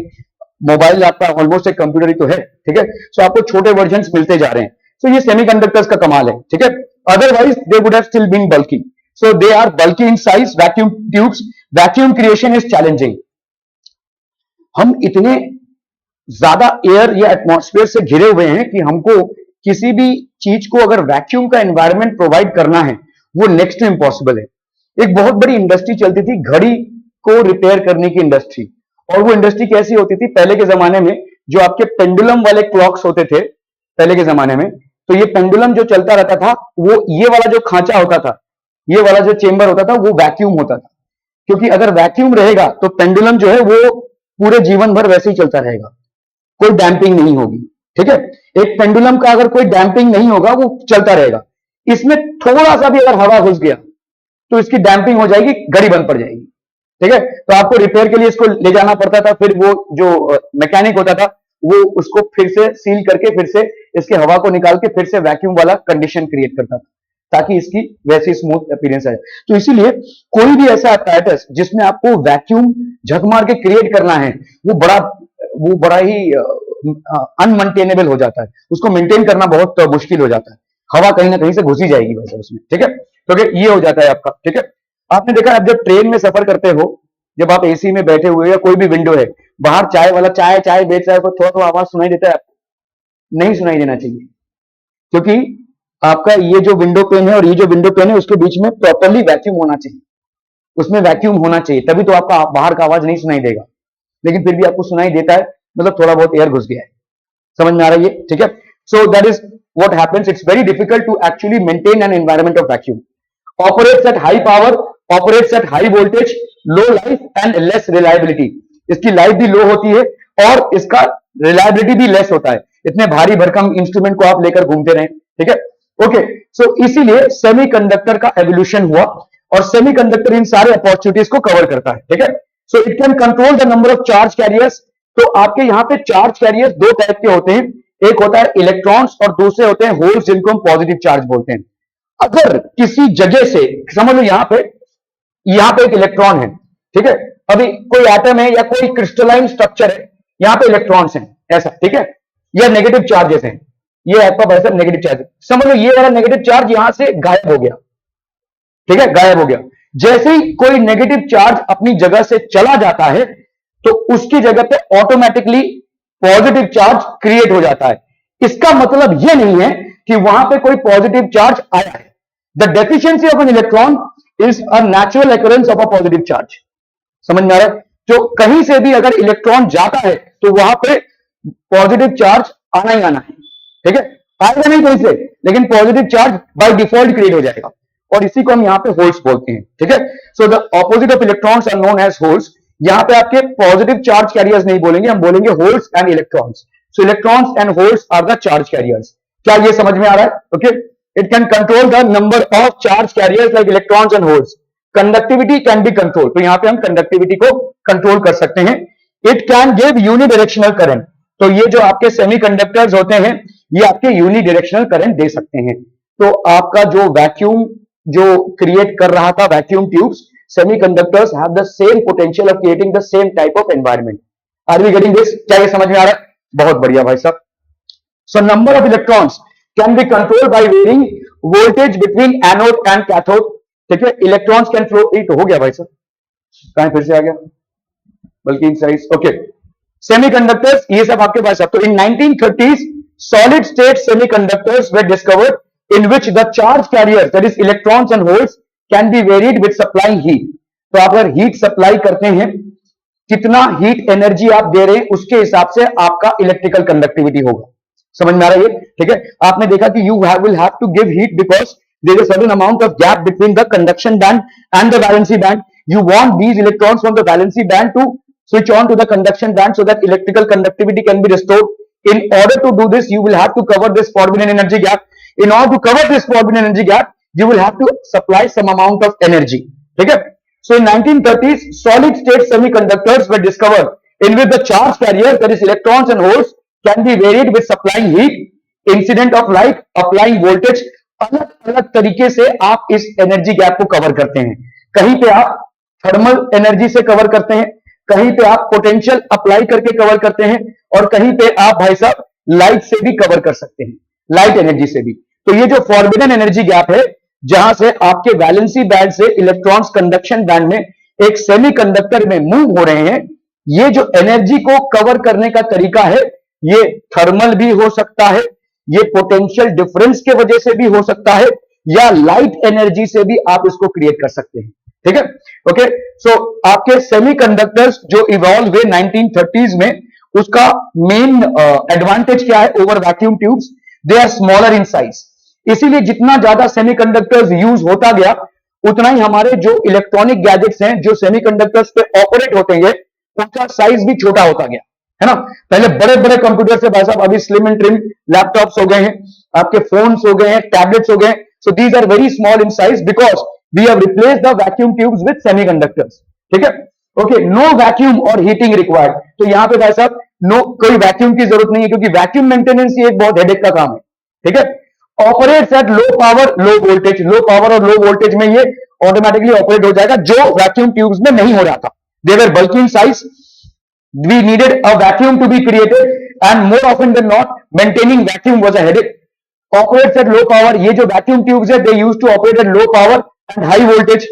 मोबाइल आपका ऑलमोस्ट एक कंप्यूटर ही तो है। ठीक है, सो आपको छोटे वर्जन मिलते जा रहे हैं। सो ये सेमीकंडक्टर्स का कमाल है। ठीक है, otherwise they would have still been bulky. So they are bulky in size. Vacuum tubes, vacuum creation is challenging. हम इतने ज्यादा एयर या एटमॉस्फेयर से घिरे हुए हैं कि हमको किसी भी चीज को अगर वैक्यूम का एनवायरनमेंट प्रोवाइड करना है वो नेक्स्ट टू इम्पॉसिबल है। एक बहुत बड़ी इंडस्ट्री चलती थी घड़ी को रिपेयर करने की इंडस्ट्री। और वो इंडस्ट्री कैसी होती थी पहले के जमाने में, जो आपके पेंडुलम वाले क्लॉक्स होते थे पहले के जमाने में, तो ये पेंडुलम जो चलता रहता था वो ये वाला जो खांचा होता था, ये वाला जो चेंबर होता था वो वैक्यूम होता था। क्योंकि अगर वैक्यूम रहेगा तो पेंडुलम जो है वो पूरे जीवन भर वैसे ही चलता रहेगा, कोई डैम्पिंग नहीं होगी। ठीक है, एक पेंडुलम का अगर कोई डैम्पिंग नहीं होगा वो चलता रहेगा। इसमें थोड़ा सा भी अगर हवा घुस गया तो इसकी डैम्पिंग हो जाएगी, घड़ी बंद पड़ जाएगी। ठीक है, तो आपको रिपेयर के लिए इसको ले जाना पड़ता था। फिर वो जो मैकेनिक होता था वो उसको फिर से सील करके फिर से इसके हवा को निकाल के फिर से वैक्यूम वाला कंडीशन क्रिएट करता था ताकि इसकी वैसी स्मूथ अपीयरेंस आए। तो इसीलिए कोई भी ऐसा apparatus जिसमें आपको वैक्यूम झक मार के क्रिएट करना है वो बड़ा ही अनमेंटेनेबल हो जाता है। उसको मेंटेन करना बहुत मुश्किल हो जाता है, हवा कहीं ना कहीं से घुसी जाएगी वैसे उसमें। ठीक है, तो ये हो जाता है आपका। ठीक है, आपने देखा आप जब ट्रेन में सफर करते हो, जब आप एसी में बैठे हुए या कोई भी विंडो है, बाहर चाय वाला चाय चाय बेच रहा है, थोड़ा थोड़ा आवाज सुनाई देता है आपको? नहीं सुनाई देना चाहिए, क्योंकि आपका ये जो विंडो पेन है और ये जो विंडो पेन है उसके बीच में प्रॉपरली वैक्यूम होना चाहिए, उसमें वैक्यूम होना चाहिए, तभी तो आपका बाहर का आवाज नहीं सुनाई देगा। लेकिन फिर भी आपको सुनाई देता है, मतलब थोड़ा बहुत एयर घुस गया है। समझ में आ रहा है ये? ठीक है, so that is what happens. It's very difficult to actually maintain an environment of vacuum. Operates at high power, operates at high voltage, low life and less reliability. इसकी लाइफ भी लो होती है और इसका रिलायबिलिटी भी less होता है। इतने भारी भरकम इंस्ट्रूमेंट को आप लेकर घूमते रहे। ठीक है, ओके। सो इसीलिए सेमीकंडक्टर का एवोल्यूशन हुआ और सेमीकंडक्टर इन सारे अपॉर्चुनिटीज को कवर करता है। ठीक है, so it can control the number of charge carriers. तो आपके यहां पे चार्ज कैरियर्स दो टाइप के होते हैं, एक होता है इलेक्ट्रॉन्स और दूसरे होते हैं होल्स, जिनको हम पॉजिटिव चार्ज बोलते हैं। अगर किसी जगह से, समझ लो यहां पे एक इलेक्ट्रॉन है। ठीक है, अभी कोई एटम है या कोई क्रिस्टलाइन स्ट्रक्चर है, यहां पे इलेक्ट्रॉन्स हैं ऐसा। ठीक है, या नेगेटिव चार्जेस हैं, ये आपका वैसा नेगेटिव चार्ज। समझ लो ये वाला नेगेटिव चार्ज यहां से गायब हो गया। ठीक है, गायब हो गया। जैसे ही कोई नेगेटिव चार्ज अपनी जगह से चला जाता है तो उसकी जगह पे ऑटोमेटिकली पॉजिटिव चार्ज क्रिएट हो जाता है। इसका मतलब यह नहीं है कि वहां पे कोई पॉजिटिव चार्ज आया है। The deficiency of an electron is a natural occurrence of a positive charge. समझ में आ रहा है? जो कहीं से भी अगर इलेक्ट्रॉन जाता है तो वहां पे पॉजिटिव चार्ज आना ही आना है। ठीक है, आएगा नहीं कहीं से, लेकिन positive charge by default create हो जाएगा और इसी को हम यहां पे होल्स बोलते हैं। ठीक है, so the opposite of electrons are known as holes. यहां पे आपके पॉजिटिव चार्ज कैरियर्स नहीं बोलेंगे, हम बोलेंगे holes and electrons. So electrons and holes are the charge carriers. क्या ये समझ में आ रहा है? Okay, it can control the number of charge carriers like electrons and holes. Conductivity can be control, तो यहां पे हम कंडक्टिविटी को कंट्रोल कर सकते हैं। It can give unidirectional current, तो ये जो आपके सेमीकंडक्टर्स होते हैं ये आपके यूनिडायरेक्शनल करंट दे सकते हैं। तो आपका जो वैक्यूम जो क्रिएट कर रहा था, vacuum tubes, semiconductors have the same potential of creating the same type of environment. Are we getting this? क्या ये समझ में आ रहा है? बहुत बढ़िया भाई साहब। So number of electrons can be controlled by varying voltage between anode and cathode. ठीक है, इलेक्ट्रॉन्स कैन फ्लो, एक हो गया भाई साहब, कहां फिर से आ गया, बल्कि इन साइज। ओके, सेमीकंडक्टर्स ये सब आपके पास है। तो इन 1930s solid state semiconductors were discovered in which the charge carriers, that is electrons and holes, can be varied with supplying heat. तो आप अगर हीट सप्लाई करते हैं, कितना हीट एनर्जी आप दे रहे हैं, उसके हिसाब से आपका इलेक्ट्रिकल कंडक्टिविटी होगा. समझ में आ रहा है ये? ठीक है. आपने देखा कि you will have to give heat because there is a certain amount of gap between the conduction band and the valency band. You want these electrons from the valency band to switch on to the conduction band so that electrical conductivity can be restored. In order to do this, you will have to cover this forbidden energy gap. In order to cover this forbidden energy gap, you will have to supply some amount of energy. Okay? So in 1930s, solid state semiconductors were discovered in which the charge carriers, that is electrons and holes, can be varied with supplying heat, incident of light, applying voltage. अलग अलग तरीके से आप इस energy gap को cover करते हैं. कहीं पे आप थर्मल एनर्जी से कवर करते हैं, कहीं पे आप पोटेंशियल अप्लाई करके कवर करते हैं, और कहीं पे आप भाई साहब लाइट से भी कवर कर सकते हैं, लाइट एनर्जी से भी. तो ये जो फॉरबिडन एनर्जी गैप है, जहां से आपके वैलेंसी बैंड से इलेक्ट्रॉन्स कंडक्शन बैंड में एक सेमीकंडक्टर में मूव हो रहे हैं, ये जो एनर्जी को कवर करने का तरीका है, ये थर्मल भी हो सकता है, ये पोटेंशियल डिफरेंस के वजह से भी हो सकता है, या लाइट एनर्जी से भी आप इसको क्रिएट कर सकते हैं. ठीक है. ओके. सो आपके सेमीकंडक्टर्स जो इवॉल्व हुए 1930s में, उसका मेन एडवांटेज क्या है over vacuum tubes? They are smaller in size. इसीलिए जितना ज्यादा सेमीकंडक्टर्स यूज होता गया, उतना ही हमारे जो इलेक्ट्रॉनिक गैजेट्स हैं, जो सेमीकंडक्टर्स पे ऑपरेट होते हैं, उनका साइज भी छोटा होता गया, है ना. पहले बड़े बड़े कंप्यूटर से भाई साहब अभी स्लिम एंड ट्रिम लैपटॉप्स हो गए हैं, आपके फोन्स हो गए हैं, टैबलेट्स हो गए हैं. So these are very small in size because we have replaced the vacuum tubes with semiconductors. ठीक है. Okay. No vacuum or heating required. तो यहां पे भाई साहब नो कोई वैक्यूम की जरूरत नहीं है, क्योंकि वैक्यूम मेंटेनेंस ये एक बहुत हेडेक का काम है. ठीक है. Operates at low power low voltage. Low power और लो वोल्टेज में ये ऑटोमेटिकली ऑपरेट हो जाएगा, जो वैक्यूम ट्यूब्स में नहीं हो रहा था. They were bulky in size. We needed a vacuum to be created, and more often than not, maintaining vacuum was a headache. Operates at low power. ये जो vacuum tubes है, they used to operate at low power and high voltage.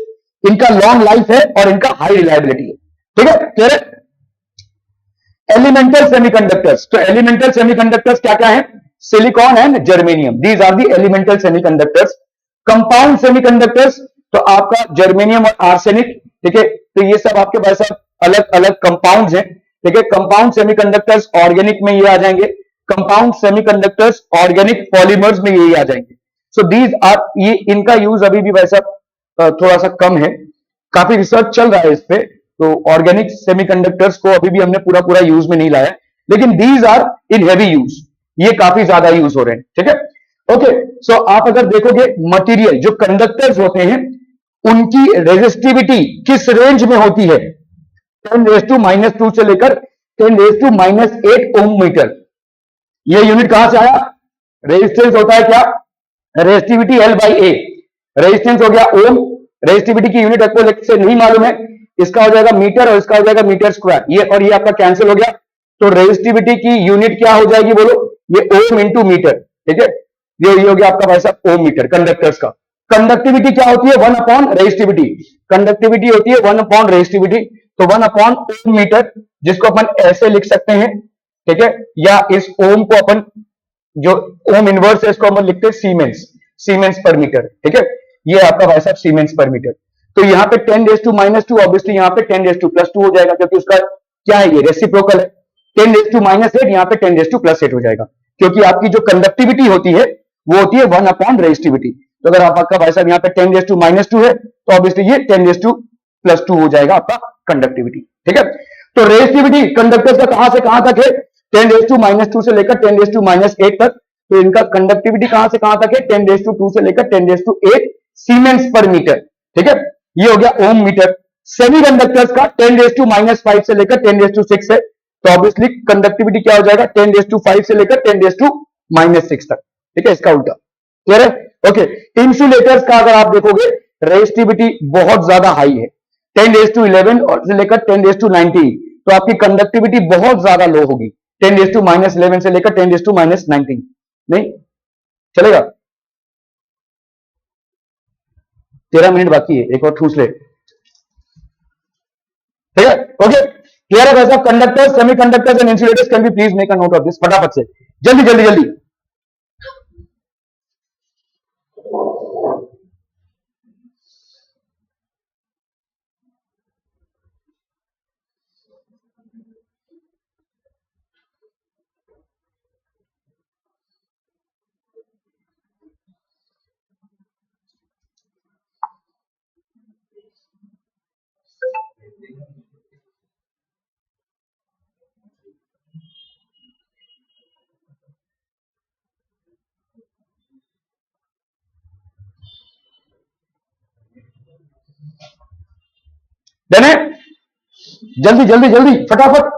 इनका long life है और इनका high reliability है. ठीक है. क्लियर है. Elemental semiconductors. तो elemental semiconductors क्या क्या है? Silicon and germanium. These are the elemental semiconductors. Compound semiconductors. तो आपका germanium और arsenic. ठीक है. तो ये सब आपके पास अलग अलग कंपाउंड्स हैं. ठीक है. कंपाउंड सेमीकंडक्टर्स ऑर्गेनिक में ये आ जाएंगे, कंपाउंड सेमीकंडक्टर्स ऑर्गेनिक पॉलीमर्स में ये आ जाएंगे. सो दीज आर, ये इनका यूज अभी भी वैसा थोड़ा सा कम है, काफी रिसर्च चल रहा है इस पे. तो ऑर्गेनिक सेमीकंडक्टर्स को अभी भी हमने पूरा पूरा यूज में नहीं लाया, लेकिन these are in heavy use. ये काफी ज्यादा यूज हो रहे हैं. ठीक है. ओके. सो आप अगर देखोगे मटेरियल जो कंडक्टर्स होते हैं, उनकी रेजिस्टिविटी किस रेंज में होती है? 10⁻⁻² से लेकर 10⁻⁻8 ओम मीटर. ये यूनिट कहां से आया? रेजिस्टेंस होता है क्या? Resistivity L/A. रेजिस्टेंस हो गया ओम. रेजिस्टिविटी की यूनिट आपको से नहीं मालूम है, इसका हो जाएगा मीटर और इसका हो जाएगा मीटर स्क्वायर. ये और ये आपका कैंसिल हो गया. तो रेजिस्टिविटी की यूनिट क्या हो जाएगी बोलो? ये ओम इंटू मीटर. ठीक है. ये हो गया आपका भाई साहब ओम मीटर कंडक्टर्स का. कंडक्टिविटी क्या होती है? 1 रेजिस्टिविटी. कंडक्टिविटी होती है 1 रेजिस्टिविटी. तो 1 ओम मीटर, जिसको अपन ऐसे लिख सकते हैं. ठीक है. या इस ओम को अपन, जो ओम इनवर्स है, इसको अपन लिखते हैं सीमेंस. सीमेंस पर मीटर. ठीक है. ये आपका भाई साहब सीमेंस पर मीटर. तो यहाँ पे 10⁻², ऑब्वियसली यहाँ पे 10⁻+2 हो जाएगा, क्योंकि उसका क्या है? ये रेसिप्रोकल है. 10⁻⁻8 यहाँ पे 10⁻+8 हो जाएगा, क्योंकि आपकी जो कंडक्टिविटी होती है वो होती है 1 रेजिस्टिविटी. तो अगर आपका भाई साहब यहाँ पे 10⁻² है, तो ऑब्वियसली ये 10⁻+2 हो जाएगा आपका कंडक्टिविटी. ठीक है. तो रेजिस्टिविटी कंडक्टर्स का कहां से कहां तक है? 10⁻² से लेकर 10⁻8 तक. तो इनका कंडक्टिविटी कहां से कहां तक है? 10⁻2 से लेकर 10⁻8 सीमेंस पर मीटर. ठीक है. ये हो गया ओम मीटर. सेमीकंडक्टर्स का 10⁻5 से लेकर 10⁻6 है. तो ऑब्वियसली कंडक्टिविटी क्या हो जाएगा? 10⁻5 से लेकर 10⁻6 तक. ठीक है. इसका उल्टा. क्लियर है. ओके. इंसुलेटर्स का अगर आप देखोगे, रेजिस्टिविटी बहुत ज्यादा हाई है, 10⁻11 और से लेकर 10⁻19. तो आपकी कंडक्टिविटी बहुत ज्यादा लो होगी, 10⁻11 से लेकर 10⁻19. नहीं चलेगा. 13 मिनट बाकी है, एक और ठूस ले. ठीक है. ओके. क्लियर है वैसा. Conductors, semiconductors and insulators. Can be please make a note of this फटाफट से, जल्दी जल्दी जल्दी. डन है? जल्दी जल्दी जल्दी फटाफट।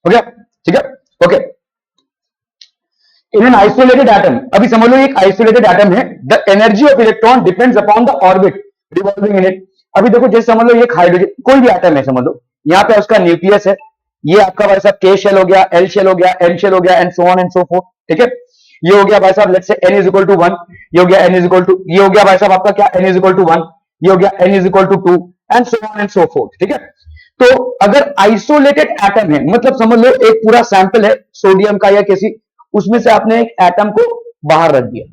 हो गया? ठीक है, okay. In an isolated atom, अभी समझ लो एक आइसोलेटेड एटम है, the energy of electron depends upon the orbit revolving in it. अभी देखो जैसे समझ लो ये हाइड्रोजन, कोई भी एटम है समझ लो, यहाँ पे उसका न्यूक्लियस है, ये आपका भाई साहब के शेल हो गया, एल शेल हो गया, एन शेल हो गया, and so on and so forth. ठीक है, ये हो गया भाई साहब let's say n is equal to 1, ये हो गया n इज इक्वल टू, ये हो गया भाई साहब आपका क्या n इज इक्वल टू 1, ये हो गया n is equal to 2 and so on and so forth. ठीक है, तो अगर आइसोलेटेड एटम है, मतलब समझ लो एक पूरा सैंपल है सोडियम का या किसी, उसमें से आपने एक एटम को बाहर रख दिया।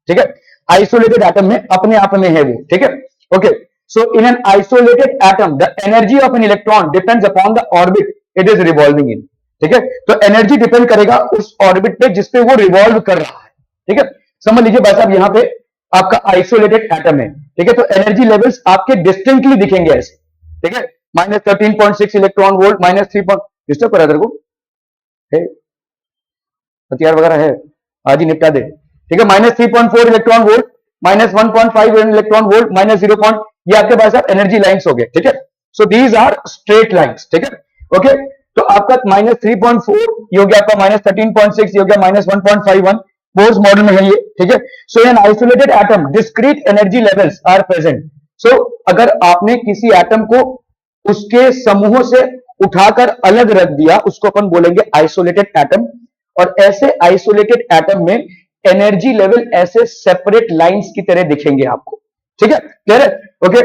ठीक है, आइसोलेटेड एटम में अपने आप में है वो। ठीक है, okay. So in an isolated atom the energy of an electron depends upon the orbit it is revolving इन। ठीक है, तो एनर्जी डिपेंड करेगा उस ऑर्बिट पे जिसपे वो रिवॉल्व कर रहा है। ठीक है, समझ लीजिए भाई साहब यहाँ पे आपका आइसोलेटेड एटम है। ठीक है, तो एनर्जी लेवल्स आपके डिस्टिंक्टली दिखेंगे ऐसे। ठीक है, -13.6 इलेक्ट्रॉन वोल्ट, -3 डिस्टर्ब करा तेरे को हथियार वगैरह है, आज ही निपटा दे। ठीक है, -3.4 इलेक्ट्रॉन वोल्ट, -1.5 इलेक्ट्रॉन वोल्ट, -0. ये आपके पास एनर्जी लाइंस हो गए। ठीक है, so these are straight lines. ठीक है, ओके। तो आपका -3.4 ये हो गया आपका -13.6, ये हो गया -1.51, बोर्स मॉडल में है ये। ठीक है, so in isolated atom discrete energy levels are present. So अगर आपने किसी एटम को उसके समूहों से उठाकर अलग रख दिया, उसको अपन बोलेंगे आइसोलेटेड एटम। और ऐसे आइसोलेटेड एटम में एनर्जी लेवल ऐसे सेपरेट लाइंस की तरह दिखेंगे आपको। ठीक है, क्लियर है? Okay.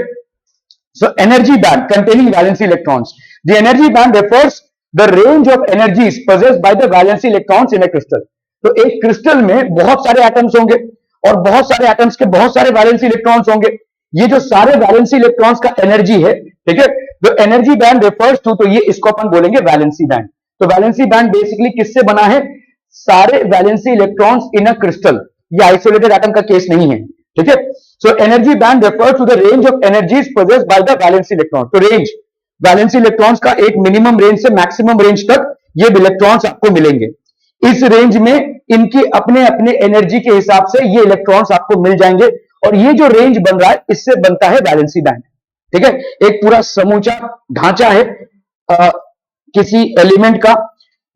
So energy band containing valency electrons, the energy band refers the range of energies possessed by the valency electrons in A crystal. तो एक क्रिस्टल में बहुत सारे एटम्स होंगे और बहुत सारे एटम्स के बहुत सारे वैलेंसी इलेक्ट्रॉन्स होंगे। ये जो सारे वैलेंसी इलेक्ट्रॉन्स का एनर्जी है, ठीक है, जो एनर्जी बैंड रेफर्स टू, तो ये इसको अपन बोलेंगे वैलेंसी बैंड। तो वैलेंसी बैंड बेसिकली किससे बना है? सारे valency electrons in a crystal. ये आइसोलेटेड एटम का केस नहीं है। ठीक है, so energy band refers to the range of energies possessed by the valency electron. तो रेंज वैलेंसी इलेक्ट्रॉन्स का एक मिनिमम रेंज से मैक्सिमम रेंज तक ये इलेक्ट्रॉन्स आपको मिलेंगे। इस रेंज में इनकी अपने अपने एनर्जी के हिसाब से ये इलेक्ट्रॉन्स आपको मिल जाएंगे, और ये जो रेंज बन रहा है इससे बनता है वैलेंसी बैंड। ठीक है, एक पूरा समूचा ढांचा है किसी एलिमेंट का,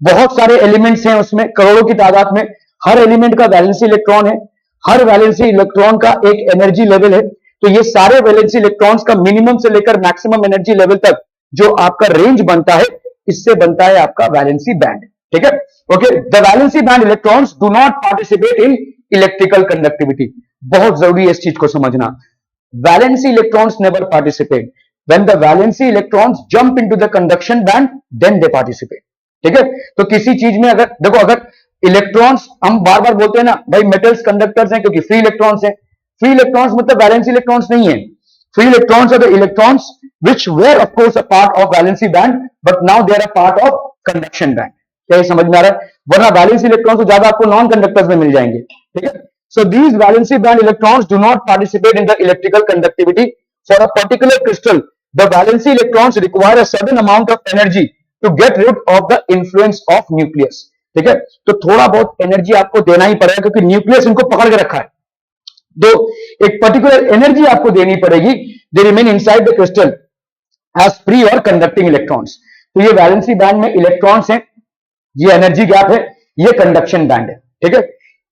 बहुत सारे एलिमेंट्स हैं उसमें करोड़ों की तादाद में, हर एलिमेंट का वैलेंसी इलेक्ट्रॉन है, हर वैलेंसी इलेक्ट्रॉन का एक एनर्जी लेवल है। तो ये सारे वैलेंसी इलेक्ट्रॉन्स का मिनिमम से लेकर मैक्सिमम एनर्जी लेवल तक जो आपका रेंज बनता है, इससे बनता है आपका वैलेंसी बैंड। ठीक है, okay. The valency band electrons do not participate in electrical conductivity. बहुत जरूरी है इस चीज को समझना। Valency electrons never participate. When the valency electrons jump into the conduction band, then they participate. ठीक है, तो किसी चीज में अगर देखो, अगर इलेक्ट्रॉन्स, हम बार बार बोलते हैं ना भाई मेटल्स कंडक्टर्स हैं क्योंकि फ्री इलेक्ट्रॉन्स हैं। फ्री इलेक्ट्रॉन्स मतलब वैलेंसी इलेक्ट्रॉन्स नहीं है। Free electrons are the electrons which were of course a part of valency band, but now they are a part of conduction band. क्या ये समझ में आ रहा है? वरना वैलेंसी इलेक्ट्रॉन्स तो ज्यादा आपको नॉन कंडक्टर्स में मिल जाएंगे। ठीक है, so these valency band electrons do not participate in the electrical conductivity. For a particular crystal, the valency electrons require a certain amount of energy to get rid of the influence of nucleus. ठीक है, तो थोड़ा बहुत energy आपको देना ही पड़ेगा क्योंकि nucleus इनको पकड़ के रखा है। तो एक पर्टिकुलर एनर्जी आपको देनी पड़ेगी। They remain inside the crystal as free और कंडक्टिंग इलेक्ट्रॉन्स। तो ये वैलेंसी बैंड में इलेक्ट्रॉन्स हैं, ये एनर्जी गैप है, ये कंडक्शन बैंड है। ठीक है,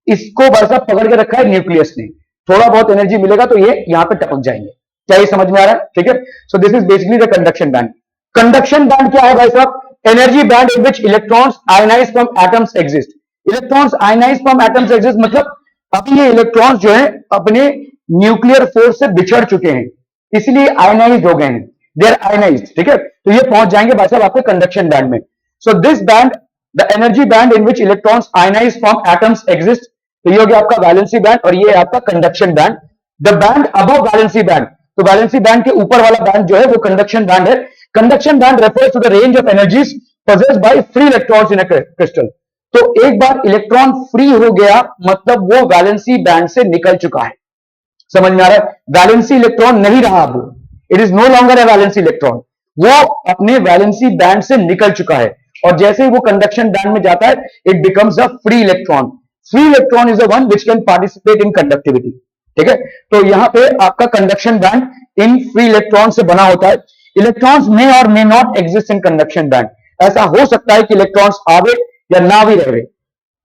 इसको बस पकड़ के रखा है न्यूक्लियस ने। थोड़ा बहुत एनर्जी मिलेगा तो ये यहां पे टपक जाएंगे। क्या ये समझ में आ रहा है? ठीक है, so this is basically the conduction band. Conduction band क्या है भाई साहब? Energy band in which electrons ionize from atoms exist. Electrons ionize from atoms exist मतलब अभी ये इलेक्ट्रॉन्स जो है अपने न्यूक्लियर फोर्स से बिछड़ चुके हैं, इसलिए आयनाइज हो गए हैं, दे आर आयनाइज। ठीक है, तो ये पहुंच जाएंगे भाई साहब आपके कंडक्शन बैंड में। So this band, the energy band in which electrons ionize from atoms exist, तो ये हो गया आपका वैलेंसी बैंड और ये आपका conduction band. The band above valency band, तो वैलेंसी बैंड के ऊपर वाला बैंड जो है वो कंडक्शन बैंड है। Conduction band refers to the range of energies possessed by free electrons in a crystal। तो एक बार इलेक्ट्रॉन फ्री हो गया मतलब वो वैलेंसी बैंड से निकल चुका है। समझ में आ रहा है? वैलेंसी इलेक्ट्रॉन नहीं रहा अब, it is no longer a valency electron, वो अपने वैलेंसी बैंड से निकल चुका है और जैसे ही वो कंडक्शन बैंड में जाता है it becomes a free electron. Free electron is the one which can participate in conductivity. ठीक है, तो यहां पे आपका conduction band in free electron से बना होता है। इलेक्ट्रॉन्स मे और may not exist in conduction band, ऐसा हो सकता है कि इलेक्ट्रॉन्स आवे या ना भी रहे।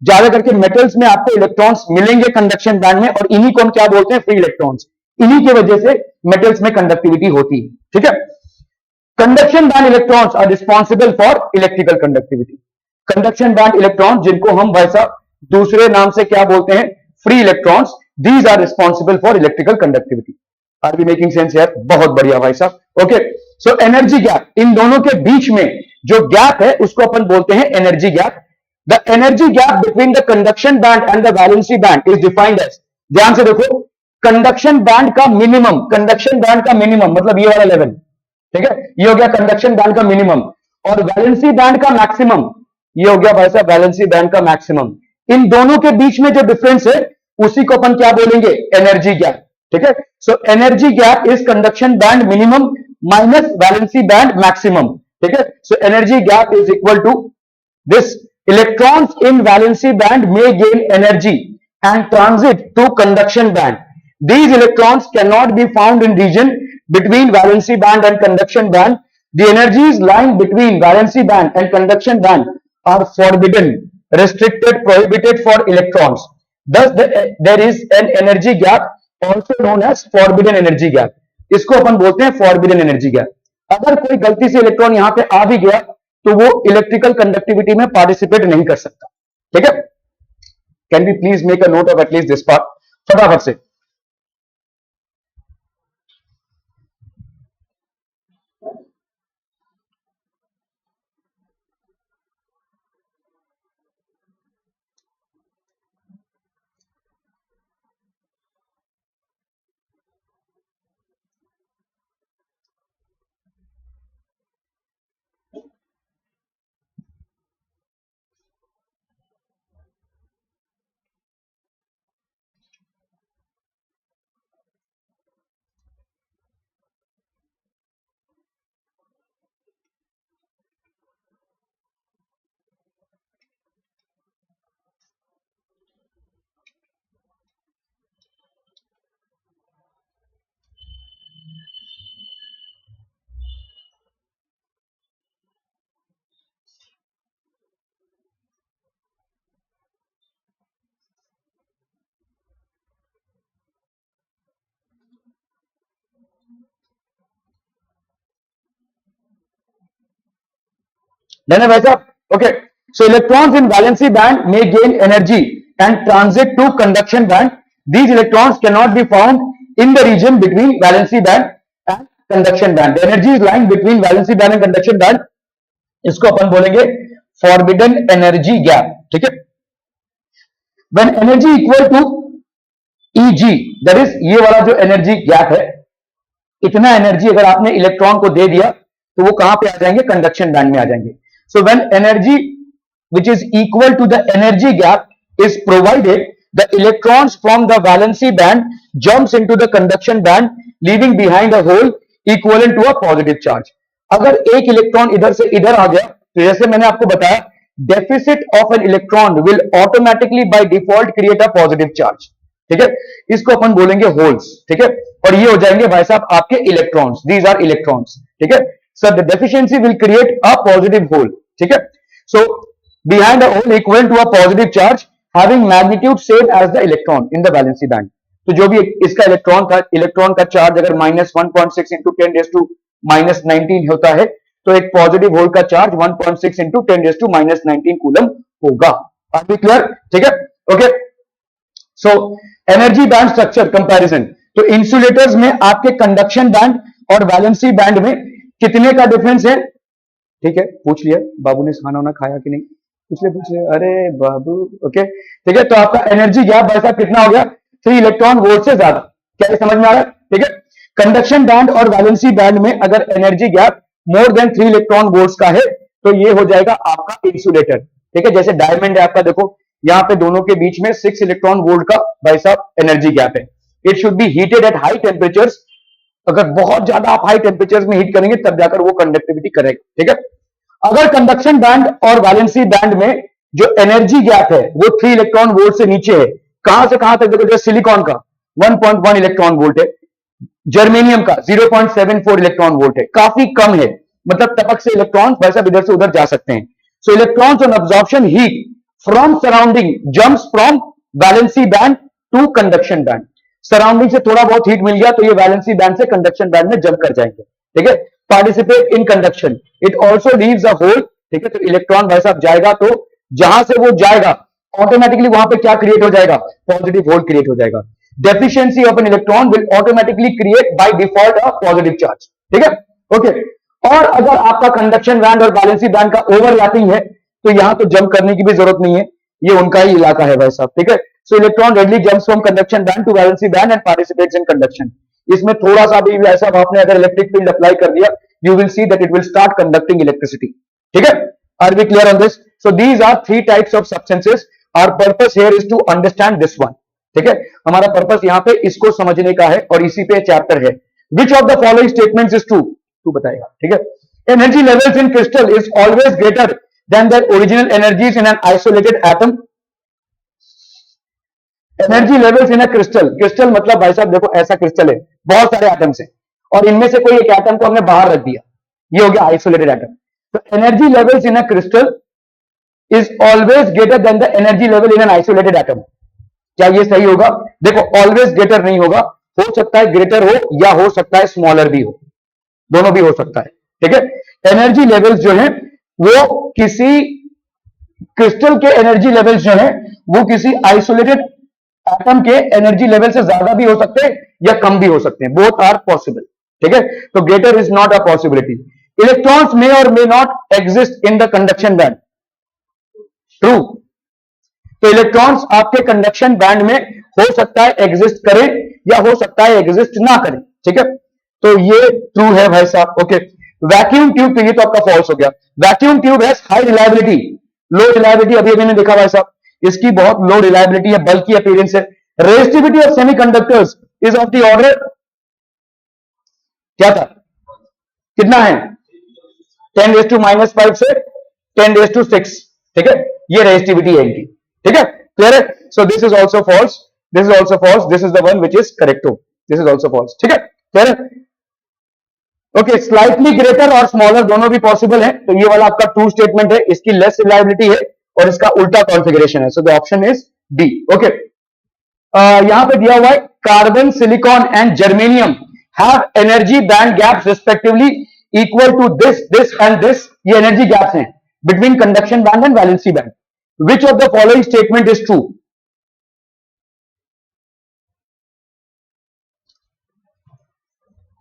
ज्यादा करके मेटल्स में आपको इलेक्ट्रॉन्स मिलेंगे कंडक्शन बैंड में और इन्हीं को हम क्या बोलते हैं? Free electrons. इन्हीं की वजह से मेटल्स में कंडक्टिविटी होती है। ठीक है, conduction band electrons are responsible for electrical conductivity. Conduction band electron जिनको हम वैसा दूसरे नाम से क्या बोलते हैं? Free electrons, these are responsible for electrical conductivity. Are we making sense यार? बहुत बढ़िया भाई साहब। ओके, सो एनर्जी गैप, इन दोनों के बीच में जो गैप है उसको अपन बोलते हैं energy gap. The energy gap between the conduction band and the valency band is defined as, ध्यान से देखो, कंडक्शन बैंड का मिनिमम, कंडक्शन बैंड का मिनिमम मतलब ये वाला लेवल, ठीक है, ये हो गया कंडक्शन बैंड का मिनिमम, और वैलेंसी बैंड का मैक्सिमम, ये हो गया भाई साहब वैलेंसी बैंड का मैक्सिमम। इन दोनों के बीच में जो डिफरेंस है उसी को अपन क्या बोलेंगे? Energy gap. ठीक है, so energy gap is conduction band minimum minus valency band maximum. ठीक है, so energy gap is equal to this, electrons in valency band may gain energy and transit to conduction band. These electrons cannot be found in region between valency band and conduction band. The energies lying between valency band and conduction band are forbidden, restricted, prohibited for electrons. Thus there is an energy gap also known as forbidden energy gap. इसको अपन बोलते हैं forbidden energy gap। अगर कोई गलती से electron यहां पे आ भी गया तो वो इलेक्ट्रिकल कंडक्टिविटी में पार्टिसिपेट नहीं कर सकता। ठीक है, can be please make a note of at least this part फटाफट से। भाई साहब, okay, so electrons in valency band may gain energy and transit to conduction band. These electrons cannot be found in the region between valency band and conduction band. The energy is lying between valency band and conduction band, इसको अपन बोलेंगे forbidden energy gap। ठीक है, when energy equal to Eg, that is ये वाला जो energy gap है, इतना एनर्जी अगर आपने इलेक्ट्रॉन को दे दिया तो वो कहां पे आ जाएंगे? कंडक्शन बैंड में आ जाएंगे। So when energy which is equal to the energy gap is provided, the electrons from the valency band jumps into the conduction band, leaving behind a hole equivalent to a positive charge। अगर एक electron इधर से इधर आ गया तो जैसे मैंने आपको बताया, deficit of an electron will automatically by default create a positive charge. ठीक है, इसको अपन बोलेंगे होल्स। ठीक है, और ये हो जाएंगे भाई साहब आपके इलेक्ट्रॉन्स, दीज आर इलेक्ट्रॉन्स। ठीक है, so the deficiency will create a positive hole. ठीक है, सो behind a hole equivalent to a positive charge having magnitude same as the electron in the valency band। तो जो भी इसका इलेक्ट्रॉन का charge अगर -1.6 इंटू 10 रेज टू -19 होता है, तो एक पॉजिटिव होल का charge 1.6 into 10 raise to -19 coulomb होगा। Are we clear? ठीक है, okay. So energy band structure comparison, तो इंसुलेटर्स में आपके कंडक्शन बैंड और वैलेंसी बैंड में कितने का डिफरेंस है? ठीक है, पूछ लिया बाबू ने खाना वाना खाया कि नहीं, पूछ लिया। अरे बाबू, ओके ठीक है। तो आपका एनर्जी गैप भाई साहब कितना हो गया? 3 इलेक्ट्रॉन वोल्ट से ज्यादा। क्या ये समझ में आ रहा है? ठीक है। कंडक्शन बैंड और वैलेंसी बैंड में अगर एनर्जी गैप मोर देन 3 इलेक्ट्रॉन वोल्ट्स का है, तो ये हो जाएगा आपका इंसुलेटर। ठीक है, जैसे डायमंड है आपका, देखो यहां पे दोनों के बीच में 6 इलेक्ट्रॉन वोल्ट का भाई साहब एनर्जी गैप है। It should be heated at high temperatures. अगर बहुत ज्यादा आप हाई टेम्परेचर में हीट करेंगे तब जाकर वो कंडक्टिविटी करेगा। ठीक है, अगर कंडक्शन बैंड और वैलेंसी बैंड में जो एनर्जी गैप है वो 3 इलेक्ट्रॉन वोल्ट से नीचे है, कहां से कहां तक? देखो, जैसे सिलिकॉन का 1.1 इलेक्ट्रॉन वोल्ट है, जर्मेनियम का 0.74 इलेक्ट्रॉन वोल्ट है, काफी कम है। मतलब टपक से इलेक्ट्रॉन वैसा इधर से उधर जा सकते हैं। So electrons on absorption heat from surrounding jumps from valency band to conduction band. Surrounding से थोड़ा बहुत हीट मिल गया तो ये वैलेंसी बैंड से कंडक्शन बैंड में जंप कर जाएंगे। ठीक है, participate in conduction, it also leaves a hole. ठीक है, तो इलेक्ट्रॉन भाई साहब जाएगा तो जहां से वो जाएगा ऑटोमेटिकली वहां पे क्या क्रिएट हो जाएगा? पॉजिटिव होल क्रिएट हो जाएगा। Deficiency of an electron will automatically create by default a positive charge. ठीक है, ओके। और अगर आपका कंडक्शन बैंड और वैलेंसी बैंड का ओवरलैपिंग है तो यहां तो जंप करने की भी जरूरत नहीं है, ये उनका ही इलाका है भाई साहब। ठीक है, so electron readily jumps from conduction band to valency band and participates in conduction. इसमें थोड़ा सा भी ऐसा आपने अगर इलेक्ट्रिक फील्ड अप्लाई कर दिया, you will see that it will start conducting electricity. ठीक है, are we clear on this? So these are 3 types of substances. Our purpose here is to understand this one. ठीक है, हमारा purpose यहां पे इसको समझने का है और इसी पे चैप्टर है। Which of the following statements is true? तू बताएगा। ठीक है, energy levels in crystal is always greater than their original energies in an isolated atom. Energy levels in a crystal, crystal मतलब भाई साहब देखो ऐसा क्रिस्टल है, बहुत सारे एटम्स हैं और इनमें से कोई एक एटम को हमने बाहर रख दिया, ये हो गया आइसोलेटेड एटम। तो energy levels in a crystal is always greater than the energy level in an isolated atom. क्या ये सही होगा? देखो ऑलवेज ग्रेटर नहीं होगा, हो सकता है ग्रेटर हो या हो सकता है स्मॉलर भी हो, दोनों भी हो सकता है। ठीक है, एनर्जी लेवल्स जो है वो किसी क्रिस्टल के एनर्जी लेवल्स जो है वो किसी आइसोलेटेड एटम के एनर्जी लेवल से ज्यादा भी हो सकते हैं या कम भी हो सकते हैं, बोथ आर पॉसिबल। ठीक है, तो greater is not a possibility. Electrons may और may not exist in the conduction band, true. तो इलेक्ट्रॉन्स आपके कंडक्शन बैंड में हो सकता है एग्जिस्ट करें या हो सकता है एग्जिस्ट ना करें। ठीक है, तो ये ट्रू है भाई साहब। ओके, वैक्यूम ट्यूब, तो ये तो आपका फॉल्स हो गया। Vacuum tube has high reliability, low reliability अभी अभी ने देखा भाई साहब, इसकी बहुत लो रिलायबिलिटी है, बल्कि अपीयरेंस है। Resistivity of semiconductors is of the order, क्या था, कितना है? 10⁻⁻5 से 10⁻6। ठीक है, ये रेजिस्टिविटी है इनकी। ठीक है, क्लियर है? So this is also false, this is also false, this is the one which is correct, this is also false. ठीक है, क्लियर है? ओके, स्लाइटली ग्रेटर और स्मॉलर दोनों भी पॉसिबल है, तो ये वाला आपका ट्रू स्टेटमेंट है, इसकी लेस रिलायबिलिटी है और इसका उल्टा कॉन्फ़िगरेशन है। So the option is D. Okay, यहां पे दिया हुआ है carbon, silicon and germanium have energy band gaps respectively equal to this, this and this. ये एनर्जी गैप्स हैं between conduction band and valency band. Which of the following statement is true?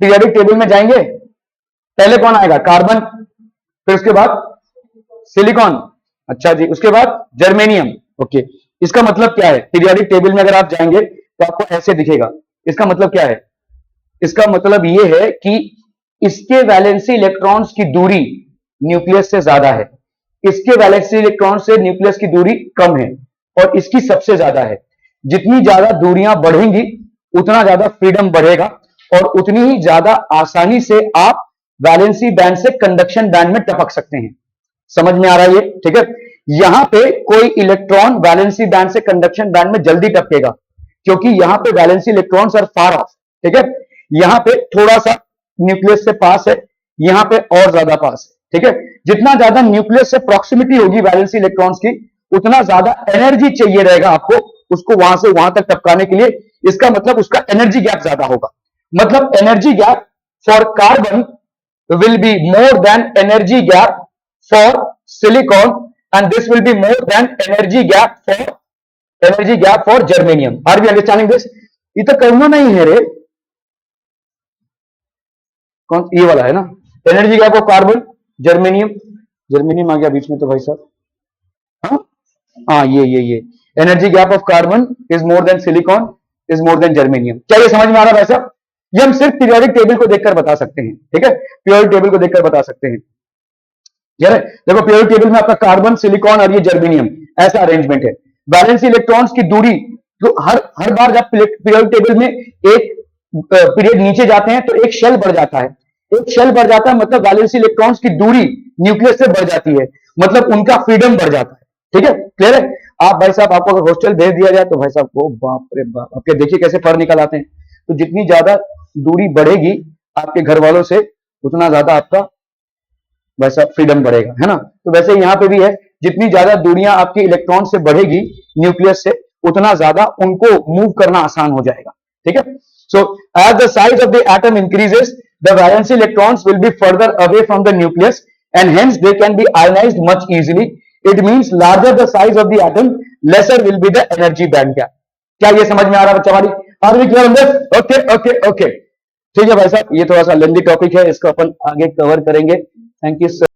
Periodic table में जाएंगे, पहले कौन आएगा? Carbon, फिर उसके बाद सिलिकॉन, अच्छा जी, उसके बाद जर्मेनियम। ओके, इसका मतलब क्या है? पीरियोडिक टेबल में अगर आप जाएंगे तो आपको ऐसे दिखेगा। इसका मतलब क्या है? इसका मतलब यह है कि इसके वैलेंसी इलेक्ट्रॉन्स की दूरी न्यूक्लियस से ज्यादा है, इसके वैलेंसी इलेक्ट्रॉन से न्यूक्लियस की दूरी कम है और इसकी सबसे ज्यादा है। जितनी ज्यादा दूरियां बढ़ेंगी उतना ज्यादा फ्रीडम बढ़ेगा और उतनी ही ज्यादा आसानी से आप वैलेंसी बैंड से कंडक्शन बैंड में टपक सकते हैं। समझ में आ रहा है ये? ठीक है, यहां पे कोई इलेक्ट्रॉन वैलेंसी बैंड से कंडक्शन बैंड में जल्दी टपकेगा क्योंकि यहां पे valency electrons are far off. ठीक है, यहां पे थोड़ा सा न्यूक्लियस से पास है, यहां पे और ज्यादा पास है। ठीक है, जितना ज्यादा न्यूक्लियस से प्रॉक्सिमिटी होगी वैलेंसी इलेक्ट्रॉन्स की, उतना ज्यादा एनर्जी चाहिए रहेगा आपको उसको वहां से वहां तक टपकाने के लिए, इसका मतलब उसका एनर्जी गैप ज्यादा होगा। मतलब energy gap for carbon will be more than energy gap for silicon, and this will be more than energy gap for germanium. Are we understanding this? ये तो करना नहीं है रे, कौन ये वाला है ना, energy gap of carbon germanium, germanium आ गया बीच में तो भाई साहब, हाँ हाँ ये energy gap of carbon is more than silicon is more than germanium. क्या ये समझ में आ रहा है भाई साहब? ये हम सिर्फ पीरियोडिक टेबल को देखकर बता सकते हैं, ठीक है, पीरियोडिक टेबल को देखकर बता सकते हैं। यार देखो पीरियोडिक टेबल में आपका कार्बन, सिलिकॉन और ये जर्मेनियम ऐसा अरेंजमेंट है। वैलेंसी इलेक्ट्रॉन्स की दूरी तो हर बार जब पीरियोडिक टेबल में एक पीरियड नीचे जाते हैं तो एक शेल बढ़ जाता है, एक शेल बढ़ जाता है, मतलब वैलेंसी इलेक्ट्रॉन्स की दूरी न्यूक्लियस से बढ़ जाती है, मतलब उनका फ्रीडम बढ़ जाता है। ठीक है, क्लियर है? आप भाई साहब आपको अगर हॉस्टल भेज दिया जाए तो भाई साहब वो बाप रे बाप, आपके देखिए कैसे फर निकल आते हैं। तो जितनी ज्यादा दूरी बढ़ेगी आपके घर वालों से उतना ज्यादा आपका वैसा फ्रीडम बढ़ेगा, है ना। तो वैसे यहाँ पे भी है, जितनी ज्यादा दूरियां आपकी इलेक्ट्रॉन से बढ़ेगी न्यूक्लियस से उतना ज्यादा उनको मूव करना आसान हो जाएगा। ठीक है, so as the size of the atom increases the valency electrons will be further away from the nucleus and hence they can be ionized much easily. It means larger the size of the atom lesser will be the energy band gap. क्या ये समझ में आ रहा है बच्चा हमारी? Are we clear on this? Okay okay okay, ठीक है भाई साहब, ये थोड़ा सा लेंदी टॉपिक है, इसको अपन आगे कवर करेंगे। Thank you sir.